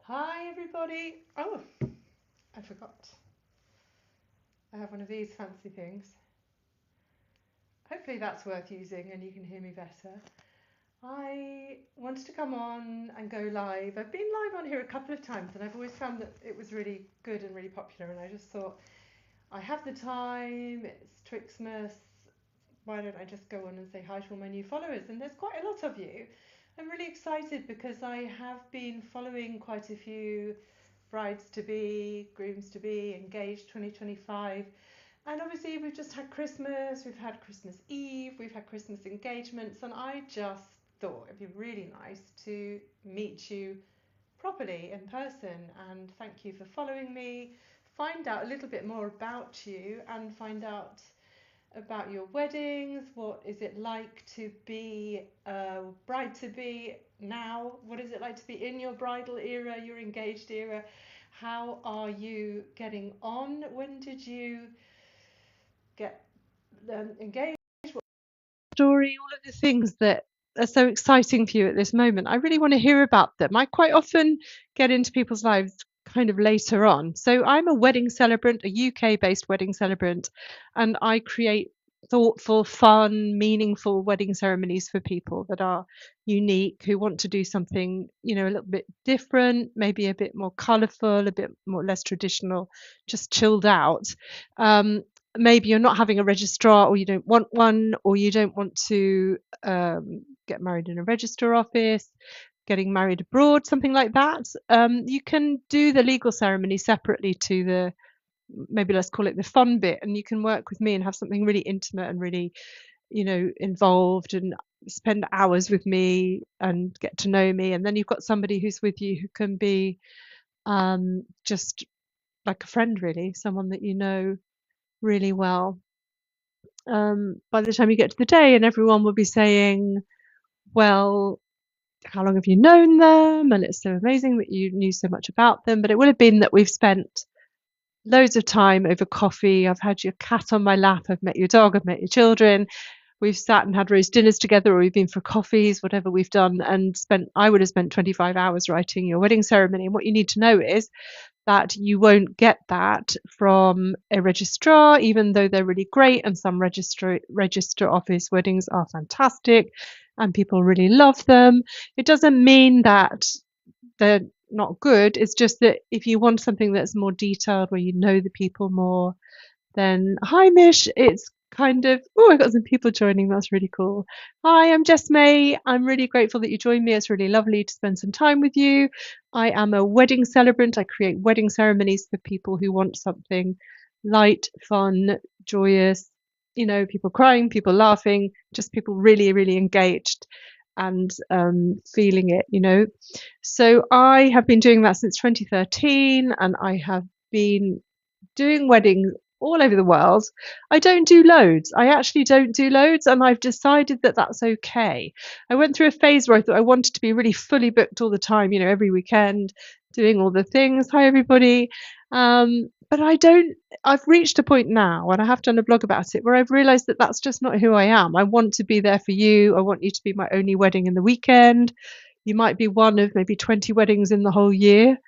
Hi everybody. Oh, I forgot. I have one of these fancy things. Hopefully that's worth using and you can hear me better. I wanted to come on and go live. I've been live on here a couple of times and I've always found that it was really good and really popular, and I just thought I have the time, it's Twixmas, why don't I just go on and say hi to all my new followers? And there's quite a lot of you. I'm really excited because I have been following quite a few brides to be, grooms to be, engaged 2025. And obviously, we've just had Christmas, we've had Christmas Eve, we've had Christmas engagements, and I just thought it'd be really nice to meet you properly in person. And thank you for following me, find out a little bit more about you, and find out about your weddings. What is it like to be a bride to be now? What is it like to be in your bridal era, your engaged era? How are you getting on? When did you get engaged? What story? All of the things that are so exciting for you at this moment. I really want to hear about them. I quite often get into people's lives kind of later on. So I'm a wedding celebrant, a UK based wedding celebrant, and I create thoughtful, fun, meaningful wedding ceremonies for people that are unique, who want to do something, a little bit different, maybe a bit more colourful, a bit more less traditional, just chilled out. Um, Maybe you're not having a registrar, or you don't want one, or you don't want to get married in a register office, getting married abroad, something like that. You can do the legal ceremony separately to the, maybe let's call it the fun bit, and you can work with me and have something really intimate and really, involved, and spend hours with me and get to know me. And then you've got somebody who's with you who can be just like a friend, really, someone that you know really well. By the time you get to the day, and everyone will be saying, well, how long have you known them? And it's so amazing that you knew so much about them. But it would have been that we've spent loads of time over coffee. I've had your cat on my lap. I've met your dog. I've met your children. We've sat and had roast dinners together, or we've been for coffees, whatever we've done, and I would have spent 25 hours writing your wedding ceremony. And what you need to know is that you won't get that from a registrar, even though they're really great, and some register office weddings are fantastic and people really love them. It doesn't mean that they're not good. It's just that if you want something that's more detailed, where you know the people more, then hi Mish, it's kind of, oh, I got some people joining. That's really cool. Hi, I'm Jess May. I'm really grateful that you joined me. It's really lovely to spend some time with you. I am a wedding celebrant. I create wedding ceremonies for people who want something light, fun, joyous, people crying, people laughing, just people really, really engaged and feeling it. So I have been doing that since 2013, and I have been doing weddings all over the world. I don't do loads. I actually don't do loads, and I've decided that that's okay. I went through a phase where I thought I wanted to be really fully booked all the time, every weekend, doing all the things. Hi, everybody. But I don't, I've reached a point now, and I have done a blog about it, where I've realized that that's just not who I am. I want to be there for you. I want you to be my only wedding in the weekend. You might be one of maybe 20 weddings in the whole year.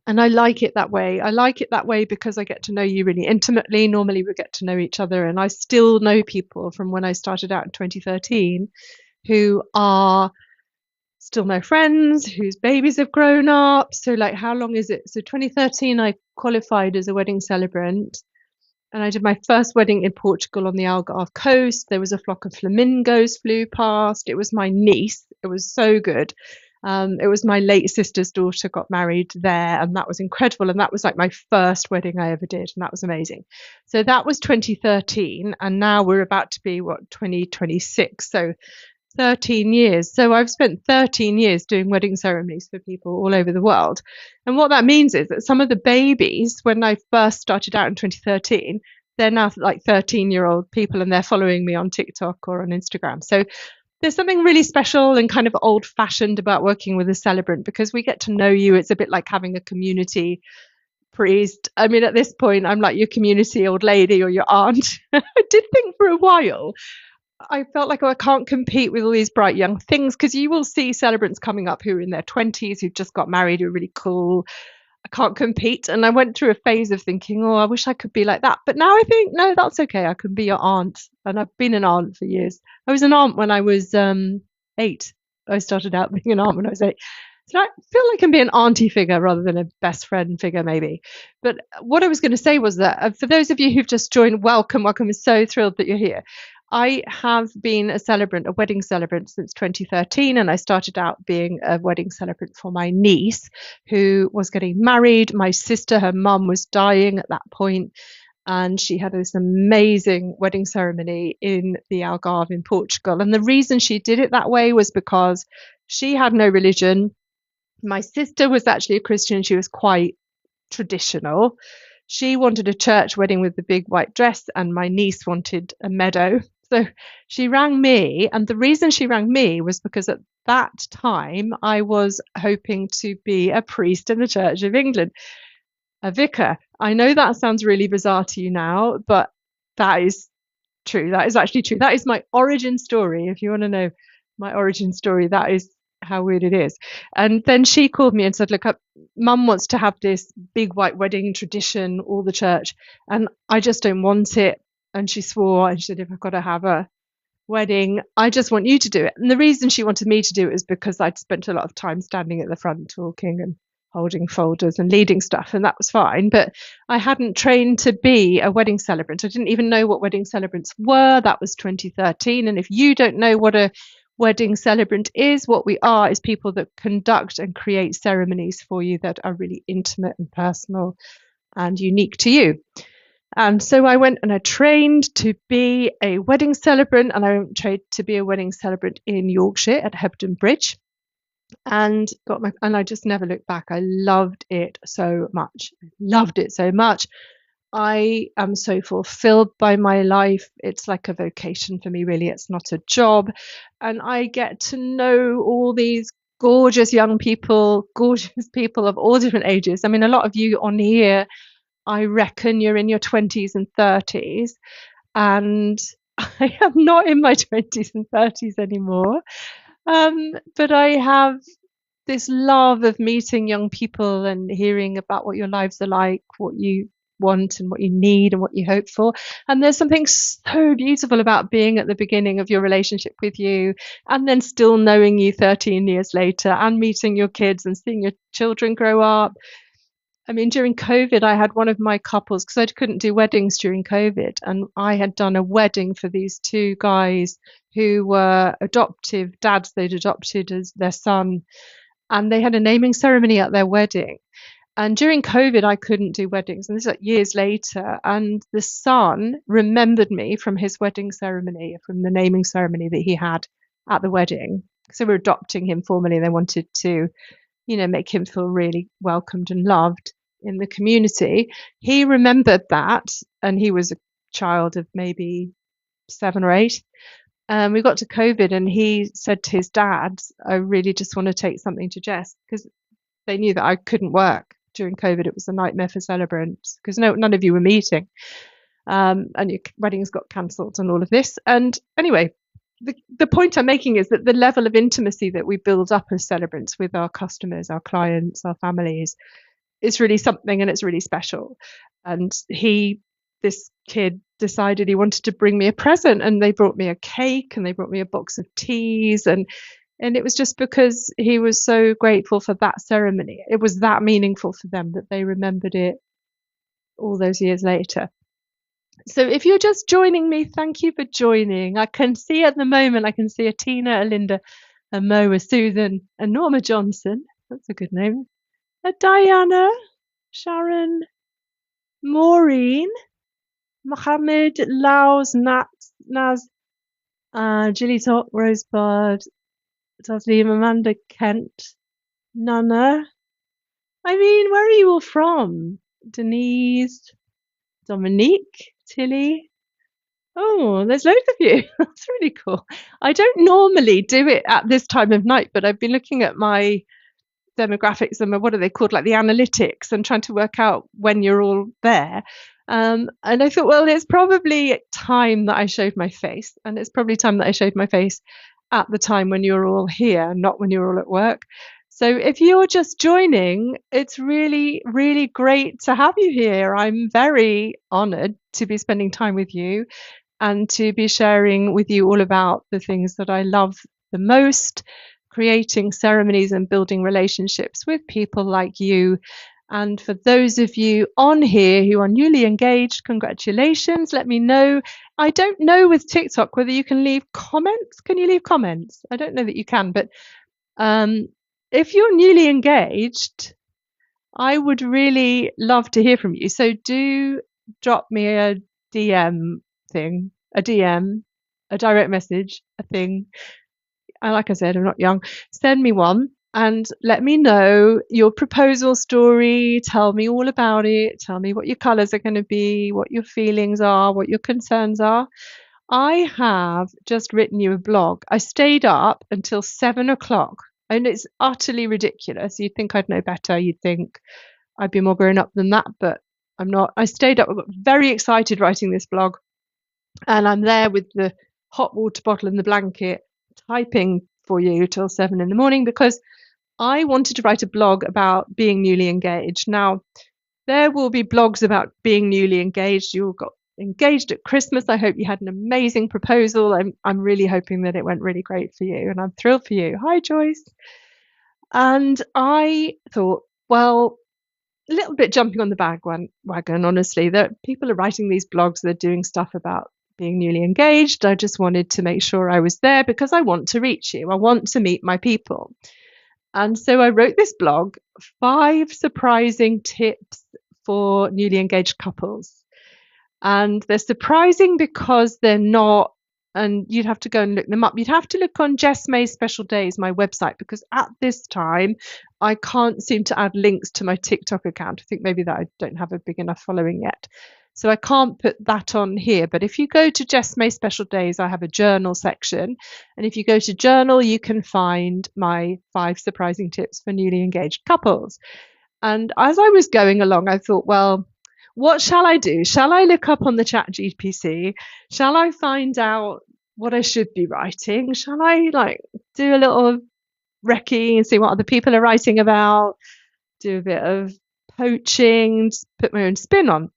And I like it that way. I like it that way because I get to know you really intimately. Normally, we get to know each other, and I still know people from when I started out in 2013 who are still my friends, whose babies have grown up. So, like, how long is it? So, 2013, I qualified as a wedding celebrant, and I did my first wedding in Portugal on the Algarve coast. There was a flock of flamingos flew past. It was my niece. It was so good. It was my late sister's daughter got married there, and that was incredible. And that was like my first wedding I ever did, and that was amazing. So that was 2013, and now we're about to be 2026. So 13 years. So I've spent 13 years doing wedding ceremonies for people all over the world. And what that means is that some of the babies, when I first started out in 2013, they're now like 13-year-old people, and they're following me on TikTok or on Instagram. So there's something really special and kind of old fashioned about working with a celebrant, because we get to know you. It's a bit like having a community priest. I mean, at this point, I'm like your community old lady or your aunt. I did think for a while I felt like, oh, I can't compete with all these bright young things, because you will see celebrants coming up who are in their 20s, who've just got married, who are really cool. I can't compete. And I went through a phase of thinking, oh, I wish I could be like that. But now I think, no, that's okay. I can be your aunt. And I've been an aunt for years. I was an aunt when I was 8. I started out being an aunt when I was 8. So I feel like I can be an auntie figure rather than a best friend figure, maybe. But what I was going to say was that for those of you who've just joined, welcome, welcome. I'm so thrilled that you're here. I have been a celebrant, a wedding celebrant since 2013, and I started out being a wedding celebrant for my niece who was getting married. My sister, her mum, was dying at that point, and she had this amazing wedding ceremony in the Algarve in Portugal. And the reason she did it that way was because she had no religion. My sister was actually a Christian. She was quite traditional. She wanted a church wedding with the big white dress, and my niece wanted a meadow. So she rang me, and the reason she rang me was because at that time I was hoping to be a priest in the Church of England, a vicar. I know that sounds really bizarre to you now, but that is true. That is actually true. That is my origin story. If you want to know my origin story, that is how weird it is. And then she called me and said, look, mum wants to have this big white wedding tradition, all the church, and I just don't want it. And she swore, and she said, if I've got to have a wedding, I just want you to do it. And the reason she wanted me to do it is because I'd spent a lot of time standing at the front talking and holding folders and leading stuff, and that was fine. But I hadn't trained to be a wedding celebrant. I didn't even know what wedding celebrants were. That was 2013. And if you don't know what a wedding celebrant is, what we are is people that conduct and create ceremonies for you that are really intimate and personal and unique to you. And so I went and I trained to be a wedding celebrant, and I trained to be a wedding celebrant in Yorkshire at Hebden Bridge, and I just never looked back. I loved it so much. Loved it so much. I am so fulfilled by my life. It's like a vocation for me, really. It's not a job. And I get to know all these gorgeous young people, gorgeous people of all different ages. I mean, a lot of you on here, I reckon you're in your 20s and 30s, and I am not in my 20s and 30s anymore. But I have this love of meeting young people and hearing about what your lives are like, what you want and what you need and what you hope for. And there's something so beautiful about being at the beginning of your relationship with you, and then still knowing you 13 years later, and meeting your kids and seeing your children grow up. I mean, during COVID, I had one of my couples, because I couldn't do weddings during COVID, and I had done a wedding for these two guys who were adoptive dads. They'd adopted as their son, and they had a naming ceremony at their wedding. And during COVID, I couldn't do weddings, and this is like years later. And the son remembered me from his wedding ceremony, from the naming ceremony that he had at the wedding. So we're adopting him formally, and they wanted to, make him feel really welcomed and loved in the community. He remembered that, and he was a child of maybe 7 or 8. We got to COVID, and he said to his dad, I really just want to take something to Jess, because they knew that I couldn't work during COVID. It was a nightmare for celebrants because none of you were meeting, and your weddings got cancelled and all of this. And anyway, the point I'm making is that the level of intimacy that we build up as celebrants with our customers, our clients, our families, is really something, and it's really special. And this kid decided he wanted to bring me a present, and they brought me a cake and they brought me a box of teas, and it was just because he was so grateful for that ceremony. It was that meaningful for them that they remembered it all those years later. So if you're just joining me, thank you for joining. I can see at the moment, I can see a Tina, a Linda, a Mo, a Susan, a Norma Johnson. That's a good name. A Diana, Sharon, Maureen, Mohammed, Laos, Naz, Jilly Talk, Rosebud, Taslim, Amanda, Kent, Nana. I mean, where are you all from? Denise, Dominique, Tilly. Oh, there's loads of you. That's really cool. I don't normally do it at this time of night, but I've been looking at my demographics and what are they called, like the analytics, and trying to work out when you're all there. And I thought, well, it's probably time that I showed my face, and it's probably time that I showed my face at the time when you're all here, not when you're all at work. So if you're just joining, it's really, really great to have you here. I'm very honored to be spending time with you and to be sharing with you all about the things that I love the most, creating ceremonies and building relationships with people like you. And for those of you on here who are newly engaged, congratulations. Let me know. I don't know with TikTok whether you can leave comments. Can you leave comments? I don't know that you can, but if you're newly engaged, I would really love to hear from you. So do drop me a DM thing, a DM, a direct message, a thing. And like I said, I'm not young. Send me one and let me know your proposal story. Tell me all about it. Tell me what your colours are going to be, what your feelings are, what your concerns are. I have just written you a blog. I stayed up until 7 o'clock, and it's utterly ridiculous. You'd think I'd know better. You'd think I'd be more grown up than that, but I'm not. I stayed up, I got very excited writing this blog, and I'm there with the hot water bottle and the blanket, typing for you till 7 in the morning because I wanted to write a blog about being newly engaged. Now, there will be blogs about being newly engaged. You all got engaged at Christmas. I hope you had an amazing proposal. I'm really hoping that it went really great for you, and I'm thrilled for you. Hi, Joyce. And I thought, well, a little bit jumping on the bandwagon, honestly, that people are writing these blogs, they're doing stuff about being newly engaged. I just wanted to make sure I was there because I want to reach you. I want to meet my people. And so I wrote this blog, 5 surprising tips for newly engaged couples. And they're surprising because they're not, and you'd have to go and look them up. You'd have to look on Jess May's Special Days, my website, because at this time, I can't seem to add links to my TikTok account. I think maybe that I don't have a big enough following yet. So I can't put that on here. But if you go to Jess May Special Days, I have a journal section. And if you go to journal, you can find my 5 surprising tips for newly engaged couples. And as I was going along, I thought, well, what shall I do? Shall I look up on the chat GPT? Shall I find out what I should be writing? Shall I do a little recce and see what other people are writing about? Do a bit of poaching, put my own spin on.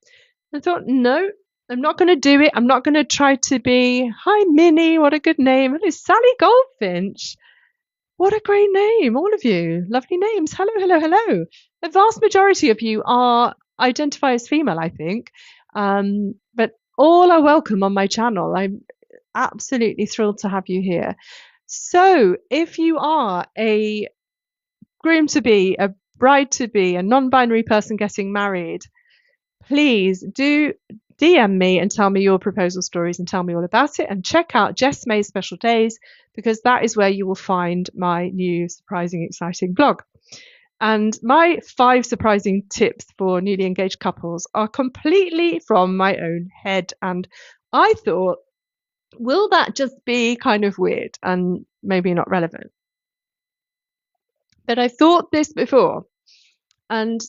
I thought, no, I'm not going to do it. I'm not going to try to be, hi, Minnie, what a good name. Hello, Sally Goldfinch. What a great name, all of you. Lovely names. Hello, hello, hello. The vast majority of you identify as female, I think. But all are welcome on my channel. I'm absolutely thrilled to have you here. So if you are a groom-to-be, a bride-to-be, a non-binary person getting married, please do DM me and tell me your proposal stories and tell me all about it. And check out Jess May's Special Days, because that is where you will find my new surprising, exciting blog. And my 5 surprising tips for newly engaged couples are completely from my own head. And I thought, will that just be kind of weird and maybe not relevant? But I thought this before. And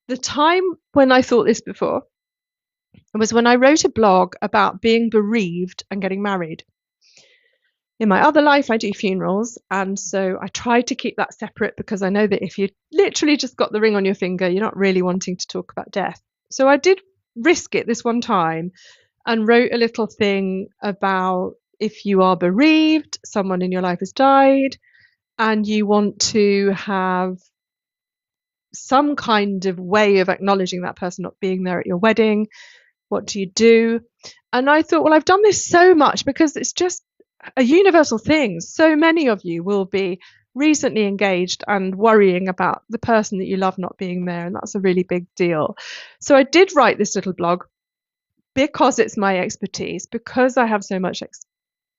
the time when I thought this before was when I wrote a blog about being bereaved and getting married. In my other life, I do funerals, and so I try to keep that separate because I know that if you literally just got the ring on your finger, you're not really wanting to talk about death. So I did risk it this one time and wrote a little thing about if you are bereaved, someone in your life has died, and you want to have some kind of way of acknowledging that person not being there at your wedding. What do you do? And I thought, well, I've done this so much because it's just a universal thing. So many of you will be recently engaged and worrying about the person that you love not being there, and that's a really big deal. So I did write this little blog because it's my expertise, because I have so much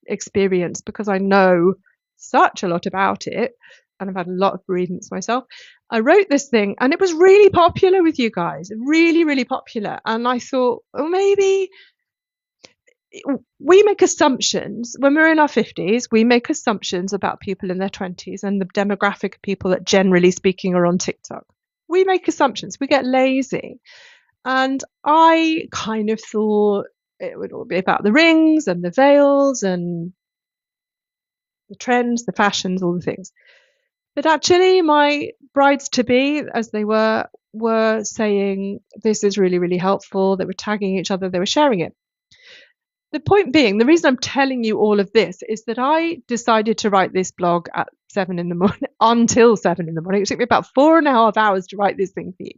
experience, because I know such a lot about it, and I've had a lot of bereavements myself. I wrote this thing and it was really popular with you guys, really, really popular. And I thought, well, maybe we make assumptions when we're in our 50s. We make assumptions about people in their 20s and the demographic of people that generally speaking are on TikTok. We make assumptions. We get lazy. And I kind of thought it would all be about the rings and the veils and the trends, the fashions, all the things. But actually, my brides to be, as they were saying, this is really, really helpful. They were tagging each other, they were sharing it. The point being, the reason I'm telling you all of this is that I decided to write this blog at 7 in the morning, until 7 in the morning. It took me about 4.5 hours to write this thing for you.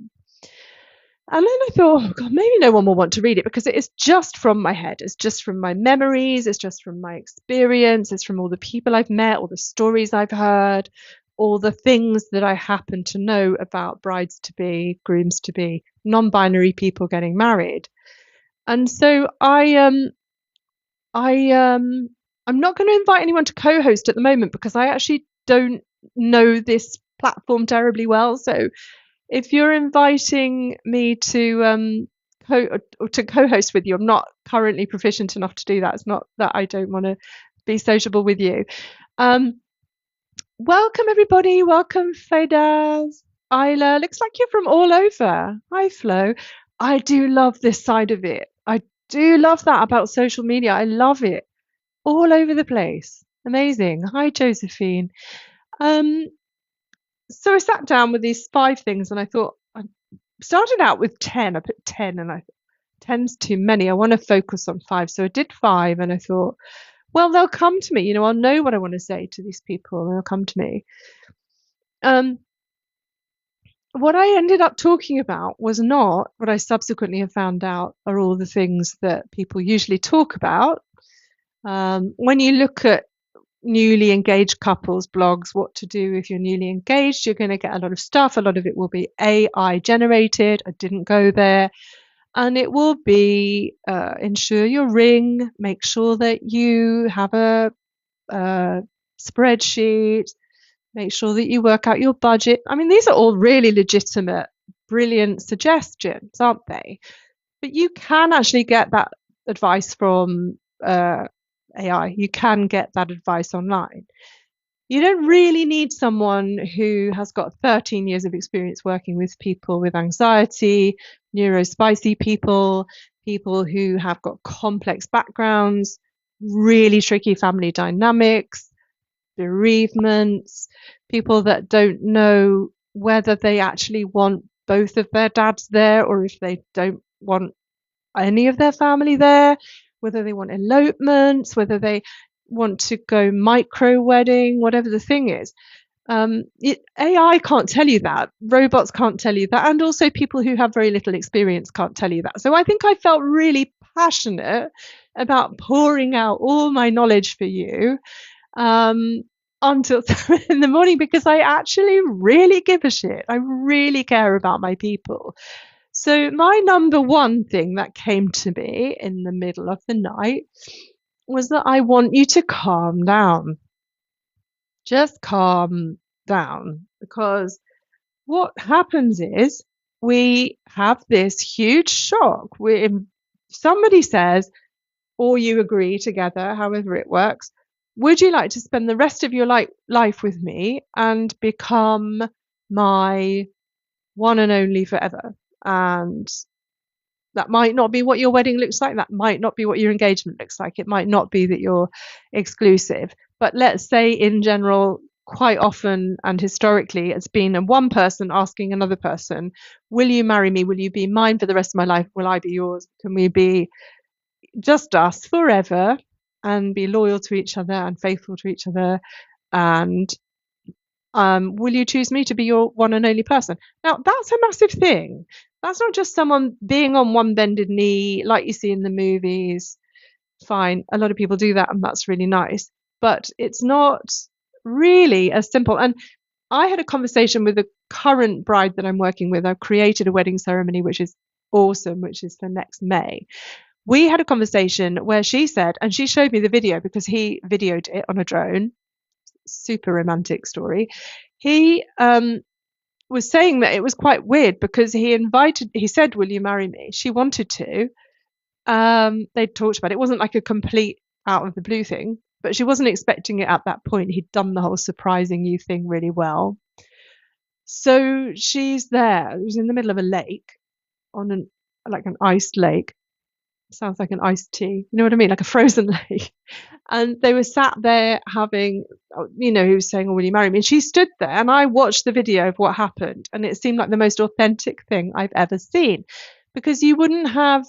And then I thought, oh God, maybe no one will want to read it because it is just from my head. It's just from my memories. It's just from my experience. It's from all the people I've met, all the stories I've heard, all the things that I happen to know about brides to be, grooms to be, non-binary people getting married. And so I'm not going to invite anyone to co-host at the moment because I actually don't know this platform terribly well. So if you're inviting me to co-host with you, I'm not currently proficient enough to do that. It's not that I don't want to be sociable with you. Welcome everybody. Welcome Faydaz, Isla. Looks like you're from all over. Hi Flo. I do love this side of it. I do love that about social media. I love it. All over the place. Amazing. Hi Josephine. So I sat down with these 5 things and I thought I started out with 10. I put 10 and I thought 10's too many. I want to focus on 5. So I did 5 and I thought, well, they'll come to me. I'll know what I want to say to these people and they'll come to me. What I ended up talking about was not what I subsequently have found out are all the things that people usually talk about. When you look at newly engaged couples blogs, what to do if you're newly engaged, you're going to get a lot of stuff. A lot of it will be AI generated. I didn't go there. And it will be ensure your ring, make sure that you have a spreadsheet, make sure that you work out your budget. I mean, these are all really legitimate, brilliant suggestions, aren't they? But you can actually get that advice from AI. You can get that advice online. You don't really need someone who has got 13 years of experience working with people with anxiety, neurospicy people, people who have got complex backgrounds, really tricky family dynamics, bereavements, people that don't know whether they actually want both of their dads there or if they don't want any of their family there, whether they want elopements, whether they want to go micro wedding, whatever the thing is. AI can't tell you that. Robots can't tell you that. And also people who have very little experience can't tell you that. So I think I felt really passionate about pouring out all my knowledge for you until 7 in the morning because I actually really give a shit. I really care about my people. So my number one thing that came to me in the middle of the night was that I want you to calm down. Just calm down, because what happens is we have this huge shock. Somebody says, or you agree together, however it works, would you like to spend the rest of your life with me and become my one and only forever? And that might not be what your wedding looks like. That might not be what your engagement looks like. It might not be that you're exclusive. But let's say in general, quite often and historically, it's been one person asking another person, will you marry me? Will you be mine for the rest of my life? Will I be yours? Can we be just us forever and be loyal to each other and faithful to each other? And will you choose me to be your one and only person? Now, that's a massive thing. That's not just someone being on one bended knee like you see in the movies. Fine, a lot of people do that and that's really nice. But it's not really as simple. And I had a conversation with a current bride that I'm working with. I've created a wedding ceremony, which is awesome, which is for next May. We had a conversation where she said, and she showed me the video because he videoed it on a drone, super romantic story. He was saying that it was quite weird because he said, will you marry me? She wanted to. They'd talked about it. It wasn't like a complete out of the blue thing, but she wasn't expecting it at that point. He'd done the whole surprising you thing really well. So she's there. It was in the middle of a lake on like an iced lake. Sounds like an iced tea. You know what I mean? Like a frozen lake. And they were sat there having, he was saying, "Oh, will you marry me?" And she stood there, and I watched the video of what happened, and it seemed like the most authentic thing I've ever seen, because you wouldn't have,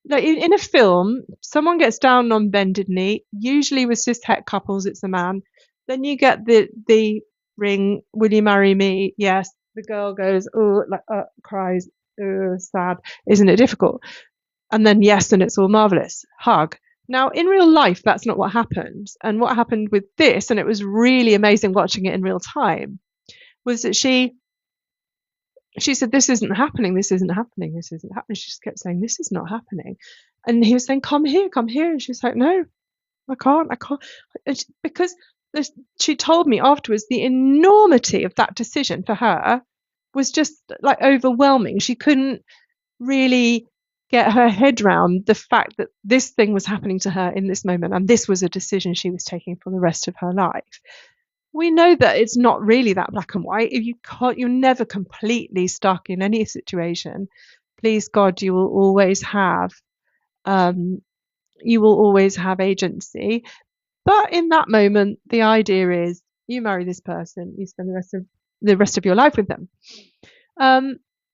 like, in a film, someone gets down on bended knee. Usually with cis het couples, it's a man. Then you get the ring, "Will you marry me?" Yes. The girl goes, "Oh," like cries, "Oh, sad. Isn't it difficult?" And then yes, and it's all marvelous. Hug. Now, in real life, that's not what happens. And what happened with this, and it was really amazing watching it in real time, was that she said, "This isn't happening. This isn't happening. This isn't happening." She just kept saying, "This is not happening." And he was saying, "Come here, come here." And she was like, "No, I can't. And because she told me afterwards, the enormity of that decision for her was just like overwhelming. She couldn't really get her head round the fact that this thing was happening to her in this moment, and this was a decision she was taking for the rest of her life. We know that it's not really that black and white. If you're never completely stuck in any situation. Please God, you will always have agency. But in that moment, the idea is you marry this person, you spend the rest of your life with them.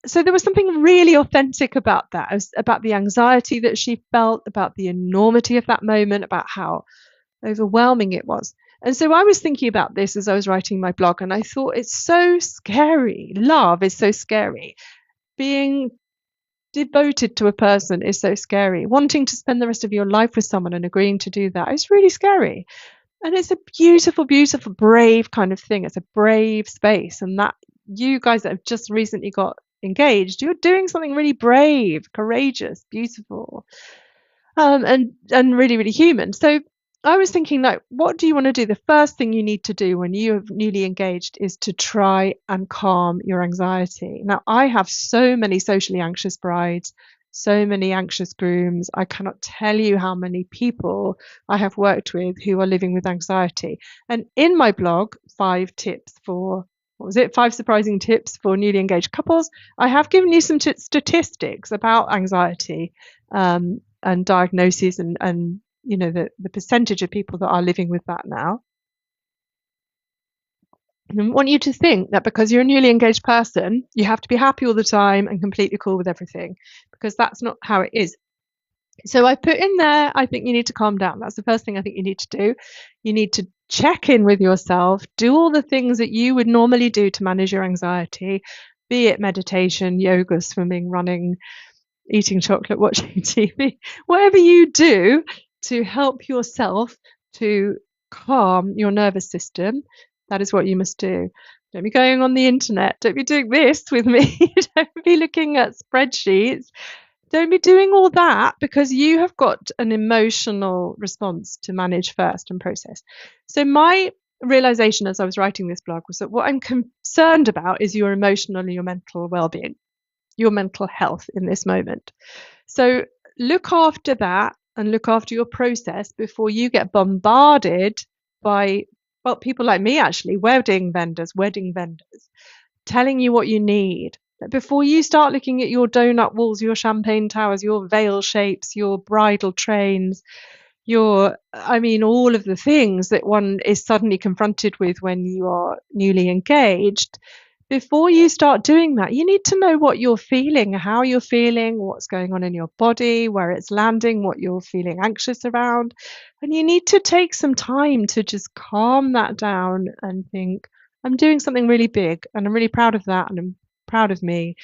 So there was something really authentic about that. It was about the anxiety that she felt, about the enormity of that moment, about how overwhelming it was. And so I was thinking about this as I was writing my blog, and I thought, it's so scary. Love is so scary. Being devoted to a person is so scary. Wanting to spend the rest of your life with someone and agreeing to do that is really scary. And it's a beautiful, beautiful, brave kind of thing. It's a brave space. And that, you guys that have just recently got engaged, you're doing something really brave, courageous, beautiful, and really, really human. So I was thinking, like, what do you want to do? The first thing you need to do when you're newly engaged is to try and calm your anxiety. Now, I have so many socially anxious brides, so many anxious grooms. I cannot tell you how many people I have worked with who are living with anxiety. And in my blog, 5 surprising tips for newly engaged couples, I have given you some statistics about anxiety and diagnoses, and the percentage of people that are living with that now. And I want you to think that because you're a newly engaged person, you have to be happy all the time and completely cool with everything, because that's not how it is. So I put in there, I think you need to calm down. That's the first thing I think you need to do. You need to check in with yourself, do all the things that you would normally do to manage your anxiety, be it meditation, yoga, swimming, running, eating chocolate, watching TV, whatever you do to help yourself to calm your nervous system, that is what you must do. Don't be going on the internet. Don't be doing this with me. Don't be looking at spreadsheets. Don't be doing all that, because you have got an emotional response to manage first and process. So my realization as I was writing this blog was that what I'm concerned about is your emotional and your mental well-being, your mental health in this moment. So look after that and look after your process before you get bombarded by, well, people like me, actually, wedding vendors, telling you what you need. Before you start looking at your donut walls, your champagne towers, your veil shapes, your bridal trains, all of the things that one is suddenly confronted with when you are newly engaged, before you start doing that, you need to know what you're feeling, how you're feeling, what's going on in your body, where it's landing, what you're feeling anxious around. And you need to take some time to just calm that down and think, I'm doing something really big, and I'm really proud of that, and I'm proud of me,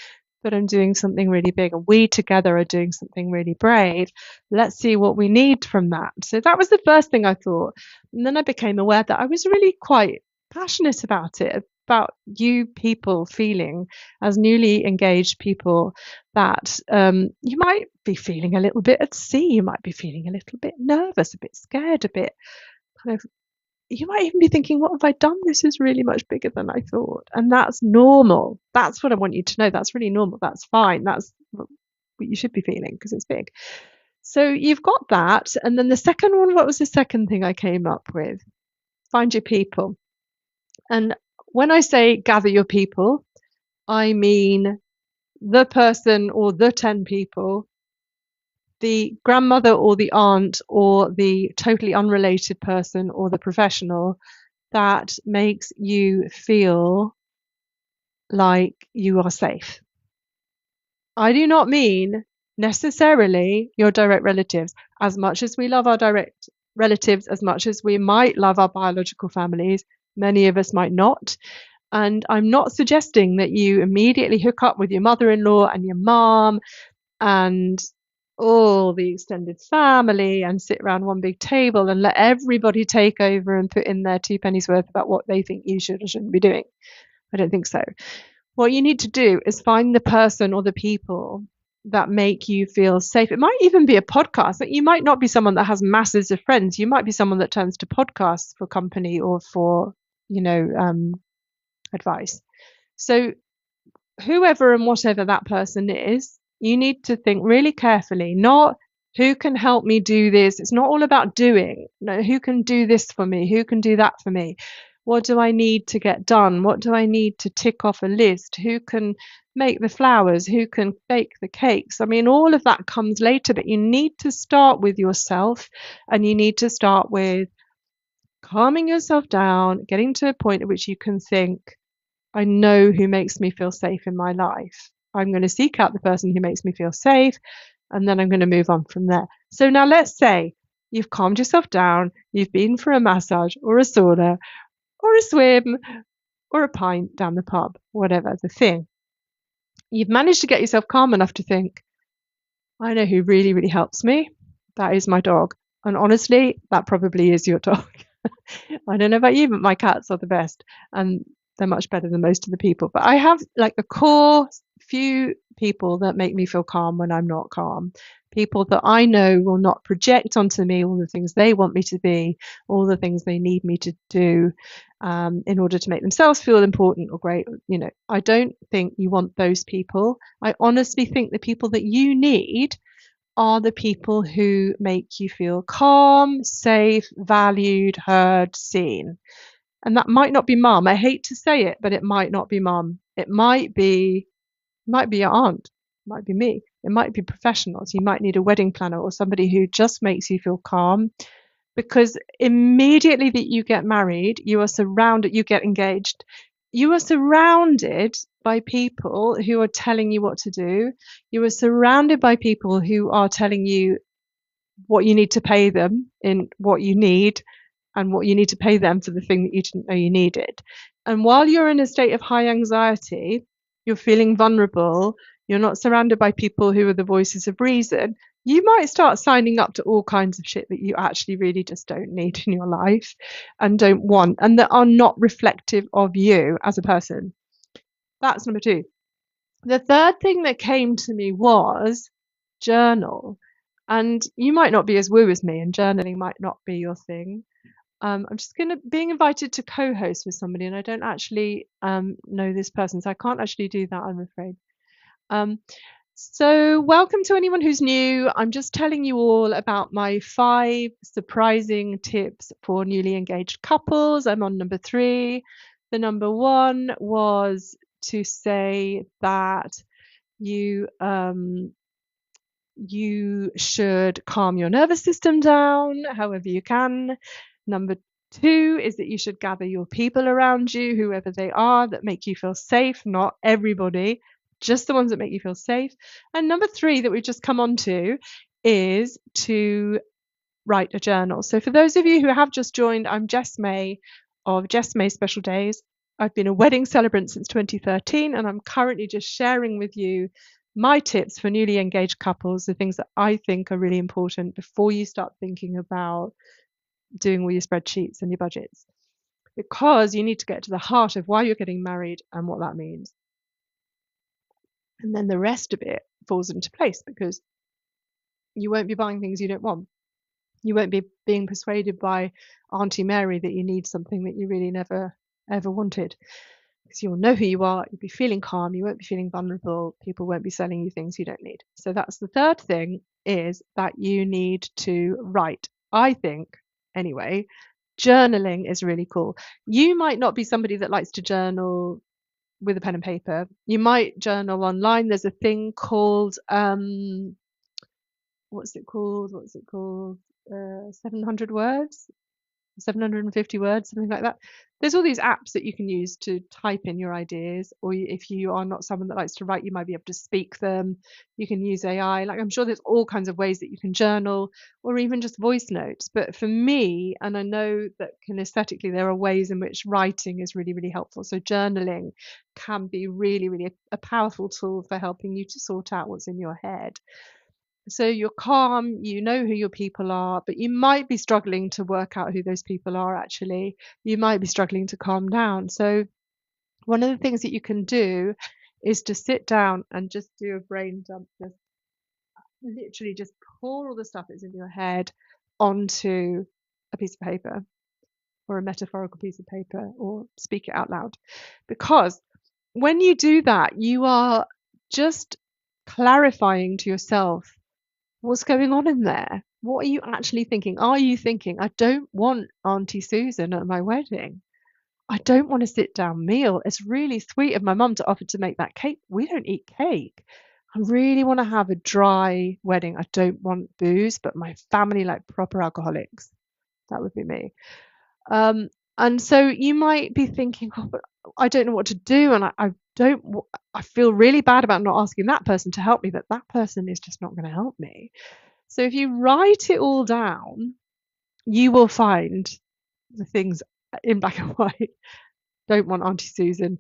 but I'm doing something really big, and we together are doing something really brave. Let's see what we need from that. So that was the first thing I thought. And then I became aware that I was really quite passionate about it, about you people feeling as newly engaged people that you might be feeling a little bit at sea, you might be feeling a little bit nervous, a bit scared, a bit kind of, you might even be thinking, what have I done? This is really much bigger than I thought. And that's normal. That's what I want you to know. That's really normal. That's fine. That's what you should be feeling, because it's big. So you've got that. And then the second one, what was the second thing I came up with? Find your people. And when I say gather your people, I mean the person or the 10 people, the grandmother or the aunt or the totally unrelated person or the professional that makes you feel like you are safe. I do not mean necessarily your direct relatives. As much as we love our direct relatives, as much as we might love our biological families, many of us might not. And I'm not suggesting that you immediately hook up with your mother-in-law and your mom and all the extended family and sit around one big table and let everybody take over and put in their two pennies worth about what they think you should or shouldn't be doing. I don't think so. What you need to do is find the person or the people that make you feel safe. It might even be a podcast. That you might not be someone that has masses of friends. You might be someone that turns to podcasts for company or for, advice. So whoever and whatever that person is, you need to think really carefully, not who can help me do this. It's not all about doing. No, who can do this for me? Who can do that for me? What do I need to get done? What do I need to tick off a list? Who can make the flowers? Who can bake the cakes? I mean, all of that comes later, but you need to start with yourself, and you need to start with calming yourself down, getting to a point at which you can think, I know who makes me feel safe in my life. I'm going to seek out the person who makes me feel safe, and then I'm going to move on from there. So now let's say you've calmed yourself down, you've been for a massage or a sauna or a swim or a pint down the pub, whatever the thing. You've managed to get yourself calm enough to think, I know who really, really helps me. That is my dog. And honestly, that probably is your dog. I don't know about you, but my cats are the best. And they're much better than most of the people. But I have like a core few people that make me feel calm when I'm not calm. People that I know will not project onto me all the things they want me to be, all the things they need me to do in order to make themselves feel important or great. I don't think you want those people. I honestly think the people that you need are the people who make you feel calm, safe, valued, heard, seen. And that might not be mum. I hate to say it, but it might not be mum. It might be your aunt. It might be me. It might be professionals. You might need a wedding planner or somebody who just makes you feel calm. Because immediately that you get married, you get engaged, you are surrounded by people who are telling you what to do. You are surrounded by people who are telling you what you need to pay them in what you need and what you need to pay them for the thing that you didn't know you needed. And while you're in a state of high anxiety, you're feeling vulnerable, you're not surrounded by people who are the voices of reason, you might start signing up to all kinds of shit that you actually really just don't need in your life and don't want, and that are not reflective of you as a person. That's number two. The third thing that came to me was journal. And you might not be as woo as me, and journaling might not be your thing. I'm just being invited to co-host with somebody, and I don't actually know this person, so I can't actually do that, I'm afraid. So welcome to anyone who's new. I'm just telling you all about my 5 surprising tips for newly engaged couples. I'm on number 3. The number 1 was to say that you should calm your nervous system down however you can. Number 2 is that you should gather your people around you, whoever they are, that make you feel safe, not everybody, just the ones that make you feel safe. And number 3 that we've just come on to is to write a journal. So for those of you who have just joined, I'm Jess May of Jess May Special Days. I've been a wedding celebrant since 2013, and I'm currently just sharing with you my tips for newly engaged couples, the things that I think are really important before you start thinking about doing all your spreadsheets and your budgets, because you need to get to the heart of why you're getting married and what that means. And then the rest of it falls into place, because you won't be buying things you don't want. You won't be being persuaded by Auntie Mary that you need something that you really never ever wanted, because you'll know who you are. You'll be feeling calm. You won't be feeling vulnerable. People won't be selling you things you don't need. So that's the third thing, is that you need to write. I think, anyway, journaling is really cool. You might not be somebody that likes to journal with a pen and paper. You might journal online. There's a thing called what's it called? 700 words, 750 words, something like that. There's all these apps that you can use to type in your ideas, or if you are not someone that likes to write, you might be able to speak them. You can use AI. Like, I'm sure there's all kinds of ways that you can journal, or even just voice notes. But for me, and I know that kinesthetically there are ways in which writing is really, really helpful. So journaling can be really, really a powerful tool for helping you to sort out what's in your head. So you're calm, you know who your people are, but you might be struggling to work out who those people are actually. You might be struggling to calm down. So one of the things that you can do is to sit down and just do a brain dump, just literally just pour all the stuff that's in your head onto a piece of paper or a metaphorical piece of paper, or speak it out loud. Because when you do that, you are just clarifying to yourself what's going on in there. What are you actually thinking? Are you thinking, I don't want Auntie Susan at my wedding? I don't want a sit down meal. It's really sweet of my mum to offer to make that cake. We don't eat cake. I really want to have a dry wedding. I don't want booze, but my family like proper alcoholics. That would be me. And so you might be thinking, oh, but I don't know what to do, and I feel really bad about not asking that person to help me, but that person is just not going to help me. So if you write it all down, you will find the things in black and white. Don't want Auntie Susan.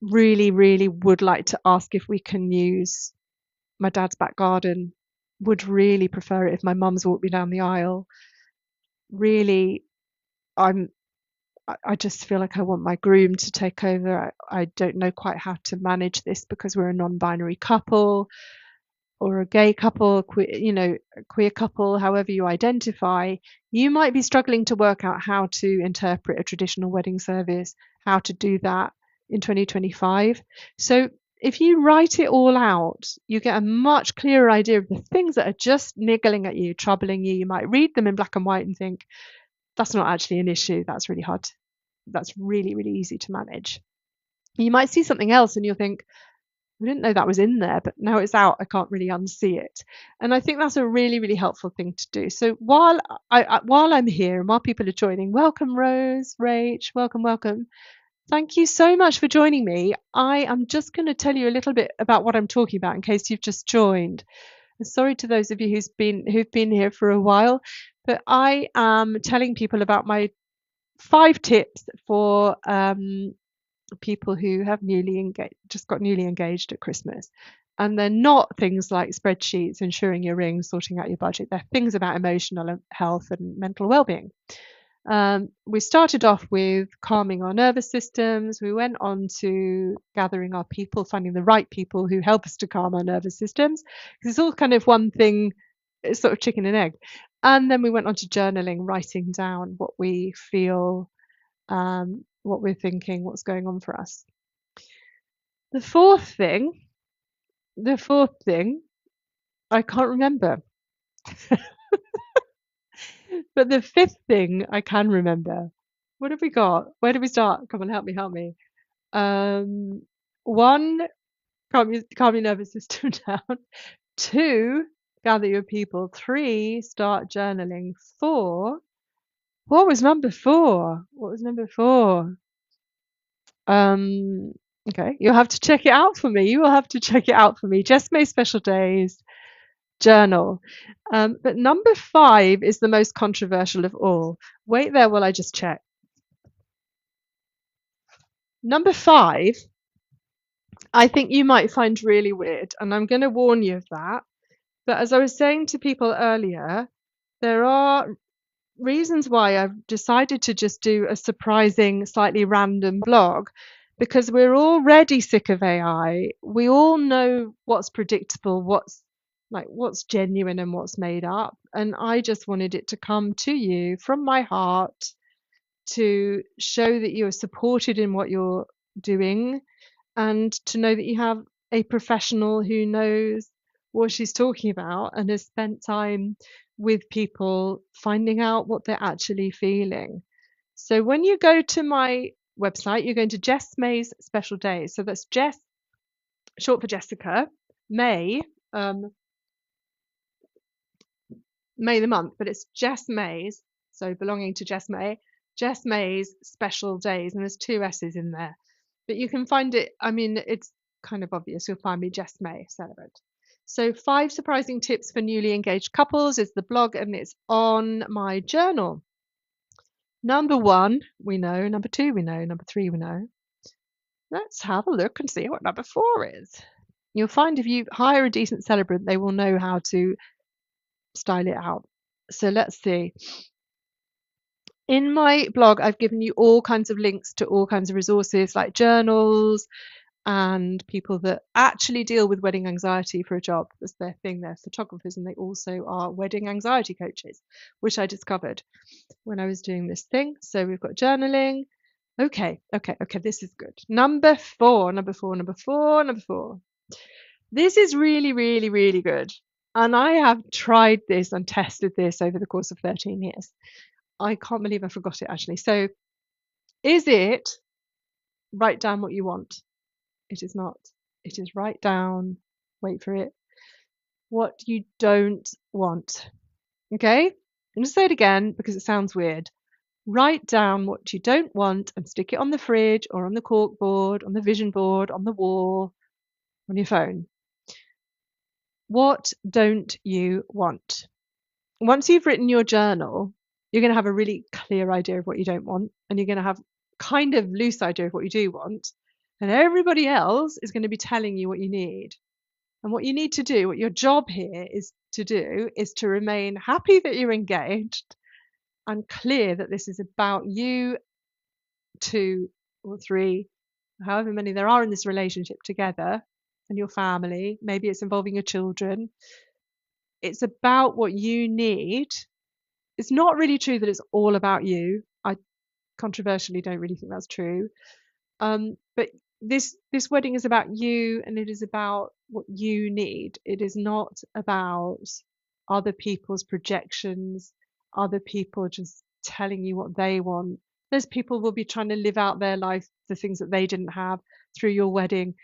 Really, really would like to ask if we can use my dad's back garden. Would really prefer it if my mum's walked me down the aisle. Really, I just feel like I want my groom to take over. I don't know quite how to manage this because we're a non-binary couple, or a gay couple, a queer couple, however you identify. You might be struggling to work out how to interpret a traditional wedding service, how to do that in 2025. So if you write it all out, you get a much clearer idea of the things that are just niggling at you, troubling you. You might read them in black and white and think, that's not actually an issue. That's really hard. That's really, really easy to manage. You might see something else and you'll think, I didn't know that was in there, but now it's out, I can't really unsee it. And I think that's a really, really helpful thing to do. So while I'm here and while people are joining, welcome Rose, Rach, welcome. Thank you so much for joining me. I am just going to tell you a little bit about what I'm talking about in case you've just joined. And sorry to those of you who've been here for a while, but I am telling people about my 5 tips for people who have just got newly engaged at Christmas. And they're not things like spreadsheets, ensuring your rings, sorting out your budget. They're things about emotional health and mental well-being. We started off with calming our nervous systems. We went on to gathering our people, finding the right people who help us to calm our nervous systems. Because it's all kind of one thing, it's sort of chicken and egg. And then we went on to journaling, writing down what we feel, what we're thinking, what's going on for us. The fourth thing, I can't remember. But the fifth thing I can remember. What have we got? Where do we start? Come on, help me. 1, calm your nervous system down. 2, gather your people. 3, start journaling. 4, what was number 4? Okay, you'll have to check it out for me. You will have to check it out for me. Just May Special Days journal. But number 5 is the most controversial of all. Wait there while I just check. Number 5, I think you might find really weird, and I'm going to warn you of that. But as I was saying to people earlier, there are reasons why I've decided to just do a surprising, slightly random blog, because we're already sick of AI. We all know what's predictable, what's genuine and what's made up. And I just wanted it to come to you from my heart to show that you are supported in what you're doing, and to know that you have a professional who knows what she's talking about and has spent time with people finding out what they're actually feeling. So when you go to my website, you're going to Jess May's special days. So that's Jess, short for Jessica, May, May the month, but it's Jess May's, so belonging to Jess May's special days, and there's two S's in there. But you can find it, I mean, it's kind of obvious. You'll find me Jess May Celebrant. So 5 surprising tips for newly engaged couples is the blog, and it's on my journal. Number 1, we know. Number 2, we know. Number 3, we know. Let's have a look and see what number 4 is. You'll find if you hire a decent celebrant, they will know how to style it out. So let's see. In my blog, I've given you all kinds of links to all kinds of resources like journals and people that actually deal with wedding anxiety for a job. That's their thing. They're photographers and they also are wedding anxiety coaches, which I discovered when I was doing this thing. So we've got journaling. Okay, this is good. Number 4. This is really, really, really good. And I have tried this and tested this over the course of 13 years. I can't believe I forgot it actually. So is it write down what you want? It is not. It is write down, wait for it, what you don't want. Okay? I'm going to say it again because it sounds weird. Write down what you don't want and stick it on the fridge or on the cork board, on the vision board, on the wall, on your phone. What don't you want? Once you've written your journal, you're going to have a really clear idea of what you don't want, and you're going to have kind of loose idea of what you do want, and everybody else is going to be telling you what you need. And what you need to do, what your job here is to do, is to remain happy that you're engaged and clear that this is about you, 2 or 3, however many there are in this relationship together, and your family. Maybe it's involving your children. It's about what you need. It's not really true that it's all about you. I controversially don't really think that's true. But this wedding is about you, and it is about what you need. It is not about other people's projections, other people just telling you what they want. Those people will be trying to live out their life, the things that they didn't have through your wedding.